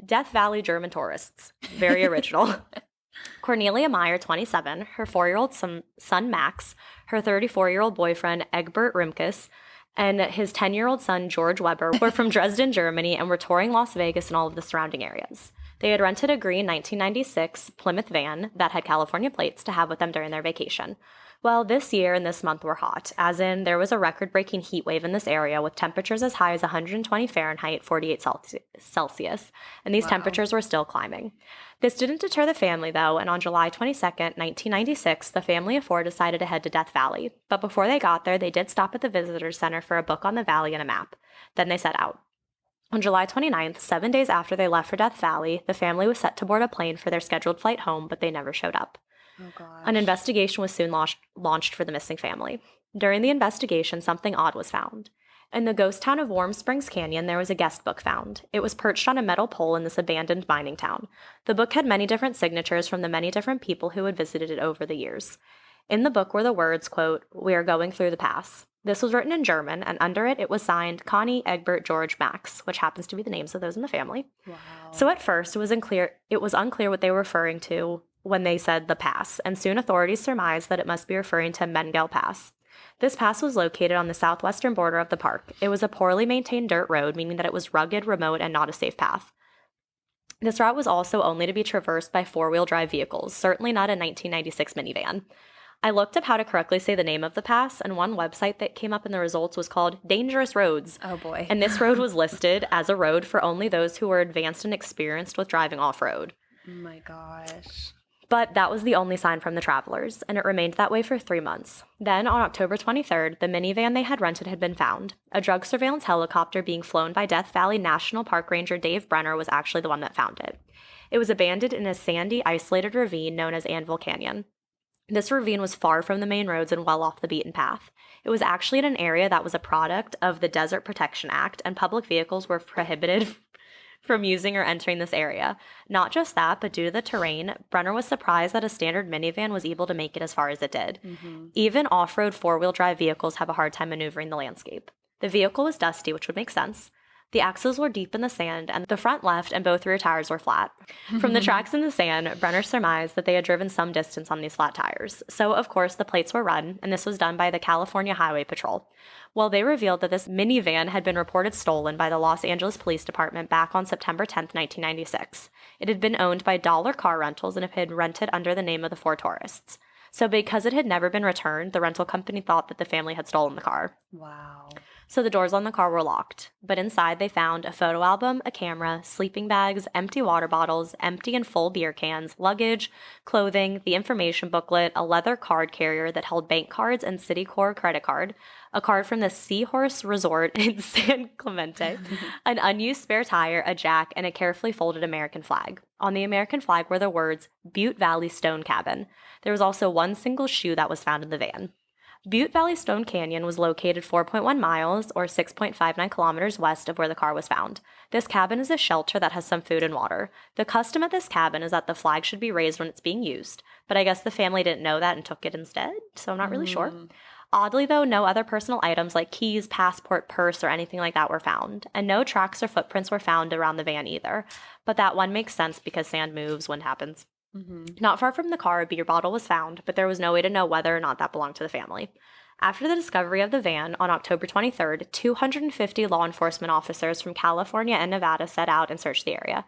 Death Valley German Tourists. Very original. Cornelia Meyer, 27, her 4-year-old son Max, her 34-year-old boyfriend Egbert Rimkus, and his 10-year-old son George Weber were from Dresden, Germany, and were touring Las Vegas and all of the surrounding areas. They had rented a green 1996 Plymouth van that had California plates to have with them during their vacation. Well, this year and this month were hot, as in there was a record-breaking heat wave in this area with temperatures as high as 120 Fahrenheit, 48 Celsius, and these temperatures were still climbing. This didn't deter the family, though, and on July 22nd, 1996, the family of 4 decided to head to Death Valley. But before they got there, they did stop at the visitor center for a book on the valley and a map. Then they set out. On July 29th, 7 days after they left for Death Valley, the family was set to board a plane for their scheduled flight home, but they never showed up. Oh, gosh. An investigation was soon launched for the missing family. During the investigation, something odd was found. In the ghost town of Warm Springs Canyon, there was a guest book found. It was perched on a metal pole in this abandoned mining town. The book had many different signatures from the many different people who had visited it over the years. In the book were the words, quote, "We are going through the pass." This was written in German, and under it was signed Connie, Egbert, George, Max, which happens to be the names of those in the family. Wow. So at first, it was unclear what they were referring to when they said the pass, and soon authorities surmised that it must be referring to Mengel Pass. This pass was located on the southwestern border of the park. It was a poorly maintained dirt road, meaning that it was rugged, remote, and not a safe path. This route was also only to be traversed by four-wheel drive vehicles, certainly not a 1996 minivan. I looked up how to correctly say the name of the pass, and one website that came up in the results was called Dangerous Roads. Oh boy. And this road was listed as a road for only those who were advanced and experienced with driving off-road. Oh my gosh. But that was the only sign from the travelers, and it remained that way for 3 months. Then, on October 23rd, the minivan they had rented had been found. A drug surveillance helicopter being flown by Death Valley National Park Ranger Dave Brenner was actually the one that found it. It was abandoned in a sandy, isolated ravine known as Turnbull Canyon. This ravine was far from the main roads and well off the beaten path. It was actually in an area that was a product of the Desert Protection Act, and public vehicles were prohibited from using or entering this area. Not just that, but due to the terrain, Brenner was surprised that a standard minivan was able to make it as far as it did. Mm-hmm. Even off-road four-wheel drive vehicles have a hard time maneuvering the landscape. The vehicle was dusty, which would make sense. The axles were deep in the sand, and the front left and both rear tires were flat. From the tracks in the sand, Brenner surmised that they had driven some distance on these flat tires. So, of course, the plates were run, and this was done by the California Highway Patrol. Well, they revealed that this minivan had been reported stolen by the Los Angeles Police Department back on September 10th, 1996. It had been owned by Dollar Car Rentals and it had been rented under the name of the Four Tourists. So because it had never been returned, the rental company thought that the family had stolen the car. Wow. So the doors on the car were locked, but inside they found a photo album, a camera, sleeping bags, empty water bottles, empty and full beer cans, luggage, clothing, the information booklet, a leather card carrier that held bank cards and Citicorp credit card, a card from the Seahorse Resort in San Clemente, an unused spare tire, a jack, and a carefully folded American flag. On the American flag were the words, Butte Valley Stone Cabin. There was also one single shoe that was found in the van. Butte Valley Stone Canyon was located 4.1 miles or 6.59 kilometers west of where the car was found. This cabin is a shelter that has some food and water. The custom at this cabin is that the flag should be raised when it's being used, but I guess the family didn't know that and took it instead, so I'm not really sure. Oddly, though, no other personal items like keys, passport, purse, or anything like that were found, and no tracks or footprints were found around the van either. But that one makes sense because sand moves when it happens. Mm-hmm. Not far from the car, a beer bottle was found, but there was no way to know whether or not that belonged to the family. After the discovery of the van on October 23rd, 250 law enforcement officers from California and Nevada set out and searched the area.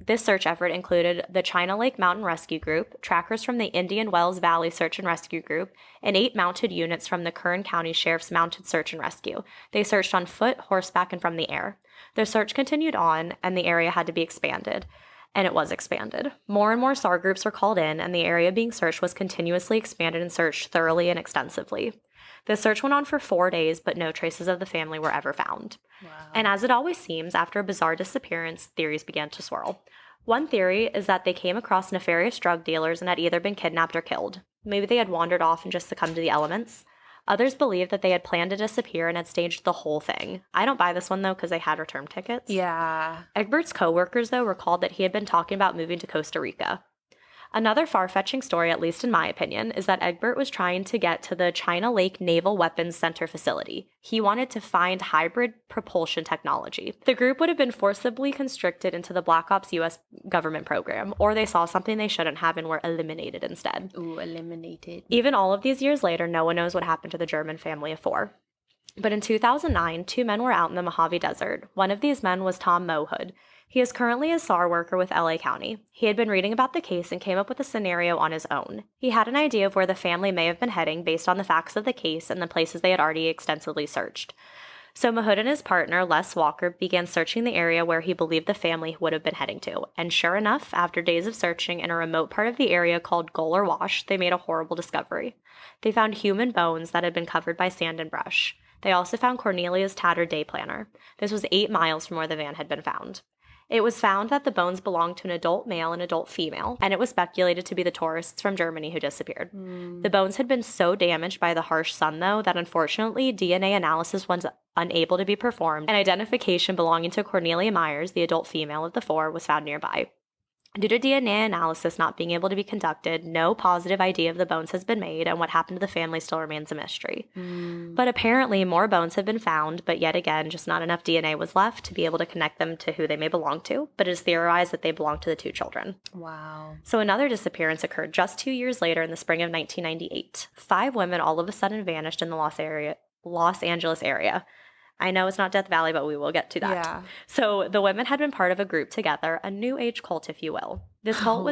This search effort included the China Lake Mountain Rescue Group, trackers from the Indian Wells Valley Search and Rescue Group, and 8 mounted units from the Kern County Sheriff's Mounted Search and Rescue. They searched on foot, horseback, and from the air. Their search continued on, and the area had to be expanded. And it was expanded. More and more SAR groups were called in, and the area being searched was continuously expanded and searched thoroughly and extensively. The search went on for 4 days, but no traces of the family were ever found. Wow. And as it always seems, after a bizarre disappearance, theories began to swirl. One theory is that they came across nefarious drug dealers and had either been kidnapped or killed. Maybe they had wandered off and just succumbed to the elements. Others believe that they had planned to disappear and had staged the whole thing. I don't buy this one, though, because they had return tickets. Yeah. Egbert's co-workers, though, recalled that he had been talking about moving to Costa Rica. Another far-fetching story, at least in my opinion, is that Egbert was trying to get to the China Lake Naval Weapons Center facility. He wanted to find hybrid propulsion technology. The group would have been forcibly constricted into the Black Ops U.S. government program, or they saw something they shouldn't have and were eliminated instead. Ooh, eliminated. Even all of these years later, no one knows what happened to the German family of 4. But in 2009, 2 men were out in the Mojave Desert. One of these men was Tom Mohood. He is currently a SAR worker with LA County. He had been reading about the case and came up with a scenario on his own. He had an idea of where the family may have been heading based on the facts of the case and the places they had already extensively searched. So Mahood and his partner, Les Walker, began searching the area where he believed the family would have been heading to. And sure enough, after days of searching in a remote part of the area called Goler Wash, they made a horrible discovery. They found human bones that had been covered by sand and brush. They also found Cornelia's tattered day planner. This was 8 miles from where the van had been found. It was found that the bones belonged to an adult male and adult female, and it was speculated to be the tourists from Germany who disappeared. The bones had been so damaged by the harsh sun, though, that unfortunately DNA analysis was unable to be performed, and identification belonging to Cornelia Myers, the adult female of the 4, was found nearby. Due to DNA analysis not being able to be conducted, no positive ID of the bones has been made, and what happened to the family still remains a mystery. But apparently more bones have been found, but yet again, just not enough DNA was left to be able to connect them to who they may belong to, but it is theorized that they belong to the 2 children. Wow. So another disappearance occurred just 2 years later in the spring of 1998. 5 women all of a sudden vanished in the Los Angeles area. I know it's not Death Valley, but we will get to that. Yeah. So the women had been part of a group together, a New Age cult, if you will. This cult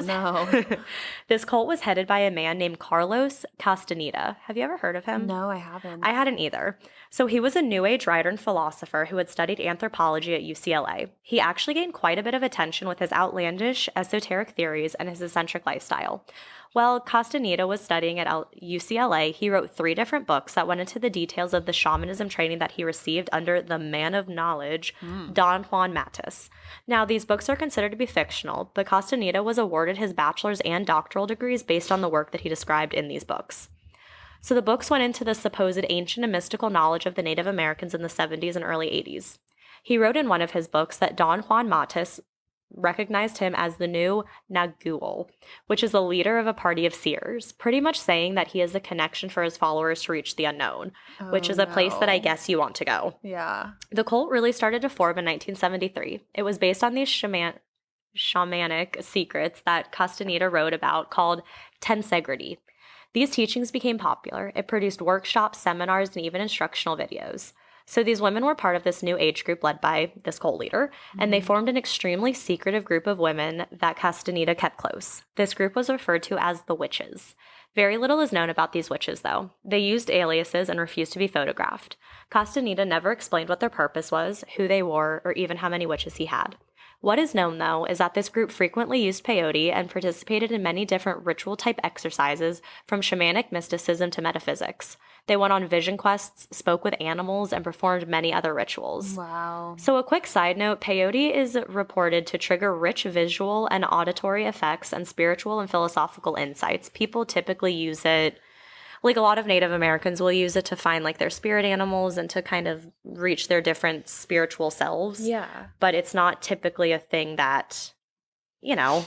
this cult was headed by a man named Carlos Castaneda. Have you ever heard of him? No, I haven't. I hadn't either. So he was a New Age writer and philosopher who had studied anthropology at UCLA. He actually gained quite a bit of attention with his outlandish, esoteric theories and his eccentric lifestyle. While Castaneda was studying at UCLA, he wrote 3 different books that went into the details of the shamanism training that he received under the man of knowledge, Don Juan Matus. Now, these books are considered to be fictional, but Castaneda was awarded his bachelor's and doctoral degrees based on the work that he described in these books. So the books went into the supposed ancient and mystical knowledge of the Native Americans in the 70s and early 80s. He wrote in one of his books that Don Juan Matus recognized him as the new Nagual, which is the leader of a party of seers, pretty much saying that he is the connection for his followers to reach the unknown, which is a place that I guess you want to go. Yeah. The cult really started to form in 1973. It was based on these shamanic secrets that Castaneda wrote about called tensegrity. These teachings became popular. It produced workshops, seminars, and even instructional videos. So these women were part of this new age group led by this cult leader, and they formed an extremely secretive group of women that Castaneda kept close. This group was referred to as the witches. Very little is known about these witches, though. They used aliases and refused to be photographed. Castaneda never explained what their purpose was, who they were, or even how many witches he had. What is known, though, is that this group frequently used peyote and participated in many different ritual-type exercises, from shamanic mysticism to metaphysics. They went on vision quests, spoke with animals, and performed many other rituals. Wow. So a quick side note, peyote is reported to trigger rich visual and auditory effects and spiritual and philosophical insights. People typically use it, like a lot of Native Americans will use it to find like their spirit animals and to kind of reach their different spiritual selves. Yeah. But it's not typically a thing that, you know,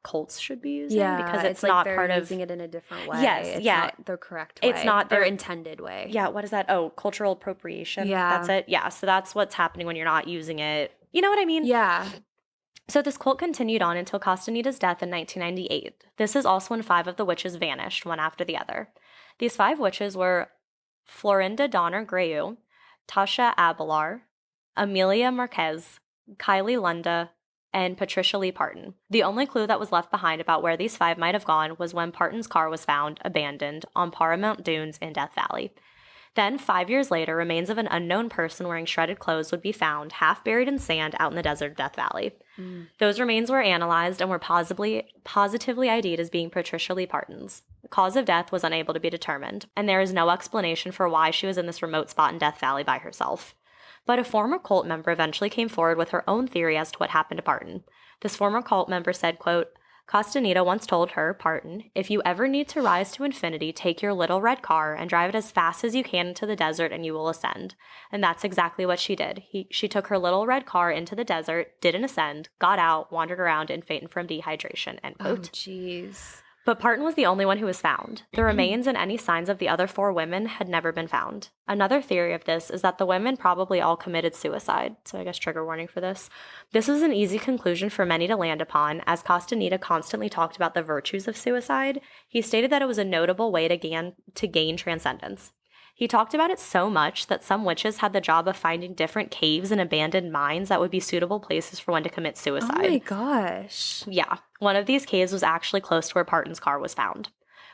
cults should be using, because it's like not they're part of using it in a different way. Yes, It's yeah. not the correct way. It's not their their intended way. Yeah, what is that? Oh, cultural appropriation. Yeah. That's it. Yeah, so that's what's happening when you're not using it. You know what I mean? Yeah. So this cult continued on until Castaneda's death in 1998. This is also when 5 of the witches vanished, one after the other. These 5 witches were Florinda Donner Greu, Tasha Abelar, Amelia Marquez, Kylie Lunda, and Patricia Lee Parton. The only clue that was left behind about where these 5 might have gone was when Parton's car was found abandoned on Paramount Dunes in Death Valley. Then, 5 years later, remains of an unknown person wearing shredded clothes would be found, half buried in sand out in the desert of Death Valley. Those remains were analyzed and were positively ID'd as being Patricia Lee Parton's. The cause of death was unable to be determined, and there is no explanation for why she was in this remote spot in Death Valley by herself. But a former cult member eventually came forward with her own theory as to what happened to Parton. This former cult member said, quote, Castaneda once told her, Parton, if you ever need to rise to infinity, take your little red car and drive it as fast as you can into the desert and you will ascend. And that's exactly what she did. She took her little red car into the desert, didn't ascend, got out, wandered around, and fainted from dehydration, end quote. Oh, jeez. But Parton was the only one who was found. The remains and any signs of the other 4 women had never been found. Another theory of this is that the women probably all committed suicide, so I guess trigger warning for this. This was an easy conclusion for many to land upon, as Castaneda constantly talked about the virtues of suicide. He stated that it was a notable way to gain transcendence. He talked about it so much that some witches had the job of finding different caves and abandoned mines that would be suitable places for one to commit suicide. Oh my gosh. Yeah, one of these caves was actually close to where Parton's car was found.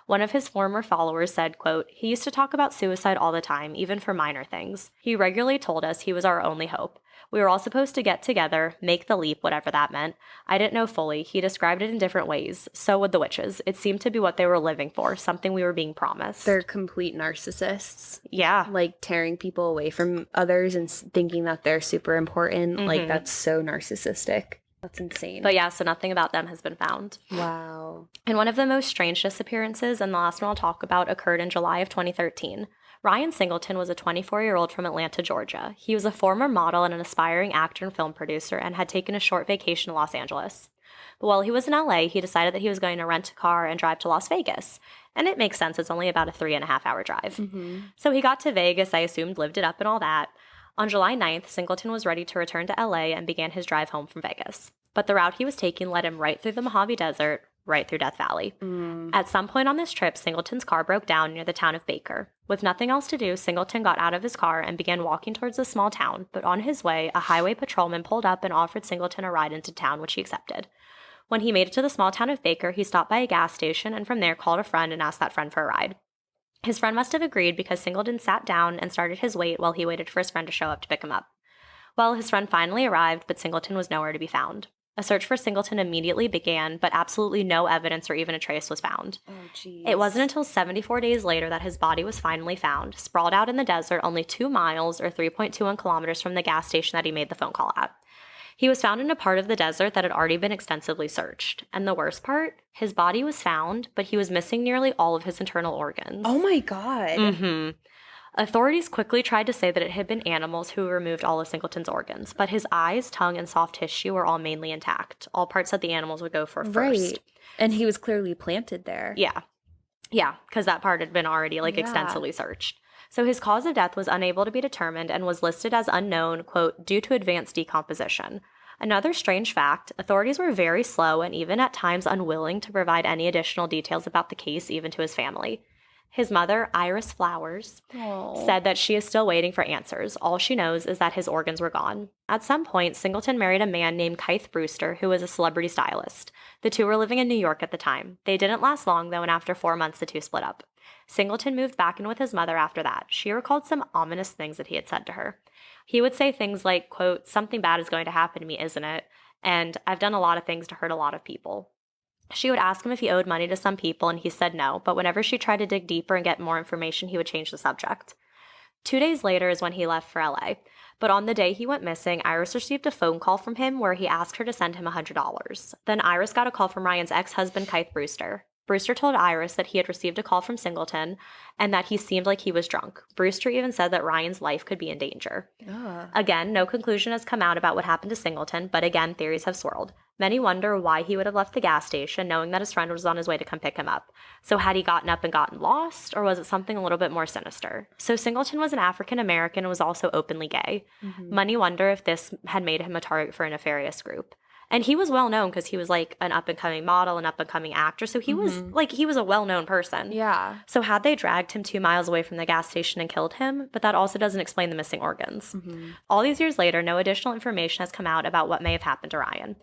One of his former followers said, quote, he used to talk about suicide all the time, even for minor things. He regularly told us he was our only hope. We were all supposed to get together, make the leap, whatever that meant. I didn't know fully. He described it in different ways. So would the witches. It seemed to be what they were living for, something we were being promised. They're complete narcissists. Yeah. Like tearing people away from others and thinking that they're super important. Like that's so narcissistic. That's insane. But yeah, so nothing about them has been found. Wow. And one of the most strange disappearances, and the last one I'll talk about, occurred in July of 2013. Ryan Singleton was a 24-year-old from Atlanta, Georgia. He was a former model and an aspiring actor and film producer and had taken a short vacation to Los Angeles. But while he was in LA, he decided that he was going to rent a car and drive to Las Vegas. And it makes sense, it's only about a 3.5-hour drive. So he got to Vegas, I assumed, lived it up and all that. On July 9th, Singleton was ready to return to LA and began his drive home from Vegas. But the route he was taking led him right through the Mojave Desert, right through Death Valley. At some point on this trip, Singleton's car broke down near the town of Baker. With nothing else to do, Singleton got out of his car and began walking towards the small town, but on his way, a highway patrolman pulled up and offered Singleton a ride into town, which he accepted. When he made it to the small town of Baker, he stopped by a gas station and from there called a friend and asked that friend for a ride. His friend must have agreed because Singleton sat down and started his wait while he waited for his friend to show up to pick him up. Well, his friend finally arrived, but Singleton was nowhere to be found. A search for Singleton immediately began, but absolutely no evidence or even a trace was found. Oh, geez. It wasn't until 74 days later that his body was finally found, sprawled out in the desert only 2 miles or 3.21 kilometers from the gas station that he made the phone call at. He was found in a part of the desert that had already been extensively searched. And the worst part, his body was found, but he was missing nearly all of his internal organs. Oh my God. Mm-hmm. Authorities quickly tried to say that it had been animals who removed all of Singleton's organs, but his eyes, tongue, and soft tissue were all mainly intact, all parts that the animals would go for first. Right. And he was clearly planted there. Yeah. Yeah, because that part had been already extensively searched. So his cause of death was unable to be determined and was listed as unknown, quote, due to advanced decomposition. Another strange fact, authorities were very slow and even at times unwilling to provide any additional details about the case even to his family. His mother, Iris Flowers, said that she is still waiting for answers. All she knows is that his organs were gone. At some point, Singleton married a man named Keith Brewster, who was a celebrity stylist. The two were living in New York at the time. They didn't last long, though, and after 4 months, the two split up. Singleton moved back in with his mother after that. She recalled some ominous things that he had said to her. He would say things like, quote, something bad is going to happen to me, isn't it? And I've done a lot of things to hurt a lot of people. She would ask him if he owed money to some people, and he said no, but whenever she tried to dig deeper and get more information, he would change the subject. 2 days later is when he left for LA, but on the day he went missing, Iris received a phone call from him where he asked her to send him $100. Then Iris got a call from Ryan's ex-husband, Keith Brewster. Brewster told Iris that he had received a call from Singleton and that he seemed like he was drunk. Brewster even said that Ryan's life could be in danger. Again, no conclusion has come out about what happened to Singleton, but again, theories have swirled. Many wonder why he would have left the gas station knowing that his friend was on his way to come pick him up. So had he gotten up and gotten lost, or was it something a little bit more sinister? So Singleton was an African American and was also openly gay. Many wonder if this had made him a target for a nefarious group. And he was well known because he was like an up-and-coming model, an up-and-coming actor. So he was a well-known person. Yeah. So had they dragged him 2 miles away from the gas station and killed him? But that also doesn't explain the missing organs. All these years later, no additional information has come out about what may have happened to Ryan.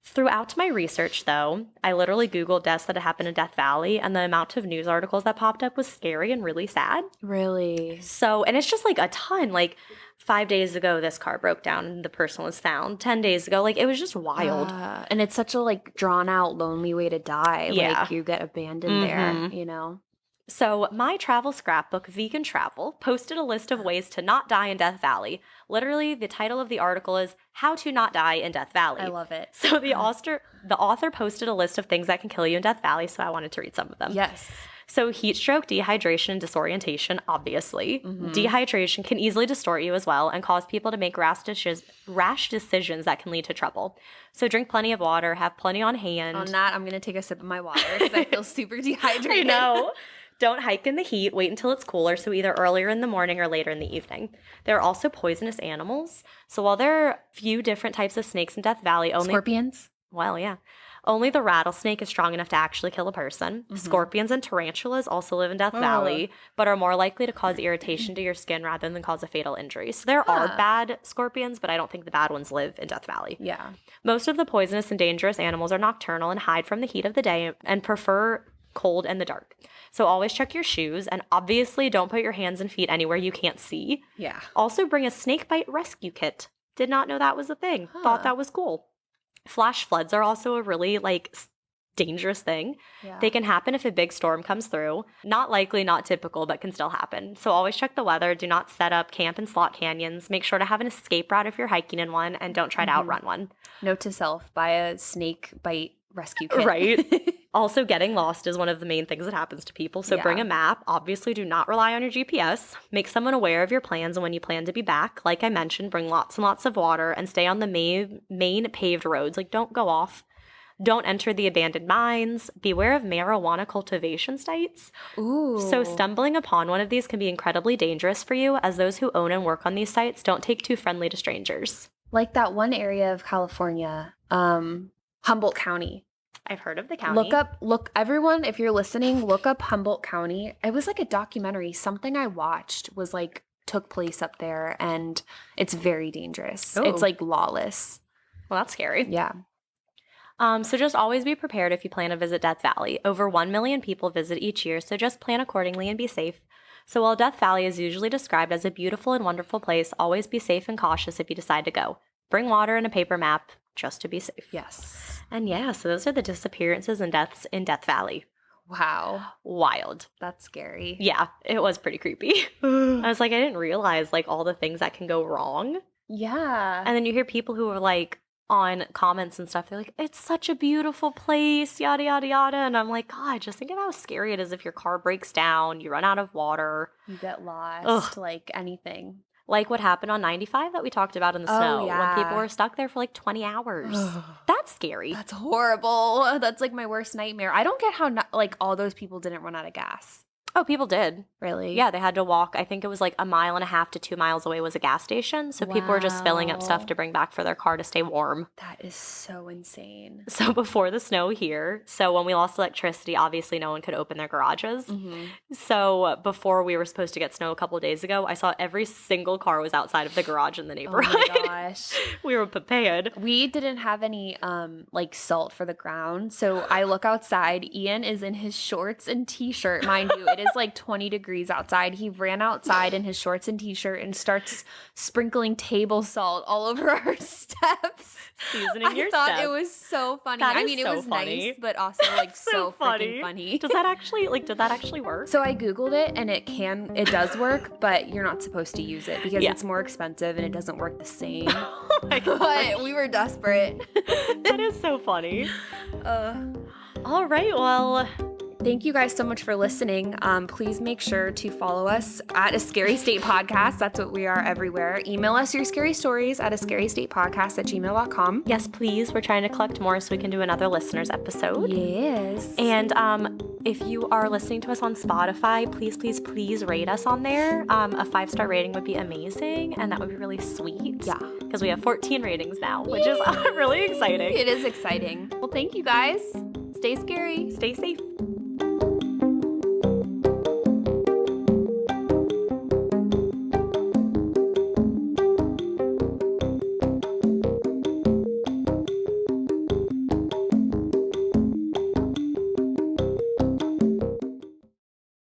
Throughout my research, though, I literally Googled deaths that had happened in Death Valley, and the amount of news articles that popped up was scary and really sad. Really? So, and it's just like a ton. Like 5 days ago, this car broke down and the person was found. 10 days ago, like it was just wild. And it's such a like drawn out, lonely way to die. Yeah. Like you get abandoned there, you know? So my travel scrapbook, Vegan Travel, posted a list of ways to not die in Death Valley. Literally, the title of the article is How to Not Die in Death Valley. I love it. So the author posted a list of things that can kill you in Death Valley, so I wanted to read some of them. Yes. So heat stroke, dehydration, and disorientation, obviously. Dehydration can easily distort you as well and cause people to make rash decisions that can lead to trouble. So drink plenty of water, have plenty on hand. On that, I'm going to take a sip of my water because I feel super dehydrated. I know. Don't hike in the heat. Wait until it's cooler, so either earlier in the morning or later in the evening. There are also poisonous animals. So while there are a few different types of snakes in Death Valley, Scorpions? Well, yeah. Only the rattlesnake is strong enough to actually kill a person. Scorpions and tarantulas also live in Death Valley, but are more likely to cause irritation to your skin rather than cause a fatal injury. So there are bad scorpions, but I don't think the bad ones live in Death Valley. Yeah. Most of the poisonous and dangerous animals are nocturnal and hide from the heat of the day and prefer cold and the dark. So always check your shoes, and obviously don't put your hands and feet anywhere you can't see. Yeah. Also bring a snake bite rescue kit. Did not know that was a thing. Thought that was cool. Flash floods are also a really dangerous thing. Yeah. They can happen if a big storm comes through. Not likely, not typical, but can still happen. So always check the weather. Do not set up camp in slot canyons. Make sure to have an escape route if you're hiking in one, and don't try to outrun one. Note to self, buy a snake bite rescue kit. Right. Also, getting lost is one of the main things that happens to people. So bring a map. Obviously, do not rely on your GPS. Make someone aware of your plans and when you plan to be back. Like I mentioned, bring lots and lots of water and stay on the main paved roads. Don't go off. Don't enter the abandoned mines. Beware of marijuana cultivation sites. Ooh. So stumbling upon one of these can be incredibly dangerous for you, as those who own and work on these sites don't take too friendly to strangers. Like that one area of California, Humboldt County. I've heard of the county. Everyone, if you're listening, look up Humboldt County. It was like a documentary. Something I watched was like took place up there, and it's very dangerous. Ooh. It's like lawless. Well, that's scary. Yeah. So just always be prepared if you plan to visit Death Valley. Over 1 million people visit each year, so just plan accordingly and be safe. So while Death Valley is usually described as a beautiful and wonderful place, always be safe and cautious if you decide to go. Bring water and a paper map just to be safe. Yes. And yeah, so those are the disappearances and deaths in Death Valley. Wow. Wild. That's scary. Yeah, it was pretty creepy. I was like, I didn't realize like all the things that can go wrong. Yeah. And then you hear people who are like on comments and stuff, they're like, it's such a beautiful place, yada, yada, yada. And I'm like, God, just think of how scary it is if your car breaks down, you run out of water. You get lost, like anything. Like what happened on 95 that we talked about in the snow when people were stuck there for like 20 hours. That's scary. That's horrible. That's like my worst nightmare. I don't get how like all those people didn't run out of gas. Oh, people did. Really? Yeah, they had to walk. I think it was like 1.5 miles to 2 miles away was a gas station. So people were just filling up stuff to bring back for their car to stay warm. That is so insane. So before the snow here, so when we lost electricity, obviously no one could open their garages. Mm-hmm. So before we were supposed to get snow a couple of days ago, I saw every single car was outside of the garage in the neighborhood. Oh my gosh. We were prepared. We didn't have any like salt for the ground. So I look outside. Ian is in his shorts and t-shirt. Mind you, it is like 20 degrees outside. He ran outside in his shorts and t-shirt and starts sprinkling table salt all over our steps. Seasoning your I thought steps. It was so funny. That I is mean, it so was funny. nice, but also like so freaking funny. Did that actually work? So I Googled it and it does work, but you're not supposed to use it because it's more expensive and it doesn't work the same. Oh my gosh. But we were desperate. That is so funny. All right, well, thank you guys so much for listening. Please make sure to follow us at A Scary State Podcast. That's what we are everywhere. Email us your scary stories at ascarystatepodcast@gmail.com. yes, please. We're trying to collect more so we can do another listeners episode. Yes. And if you are listening to us on Spotify, please rate us on there. A 5-star rating would be amazing, and that would be really sweet. Yeah. Because we have 14 ratings now, which is really exciting. It is exciting. Well, thank you guys. Stay scary. Stay safe.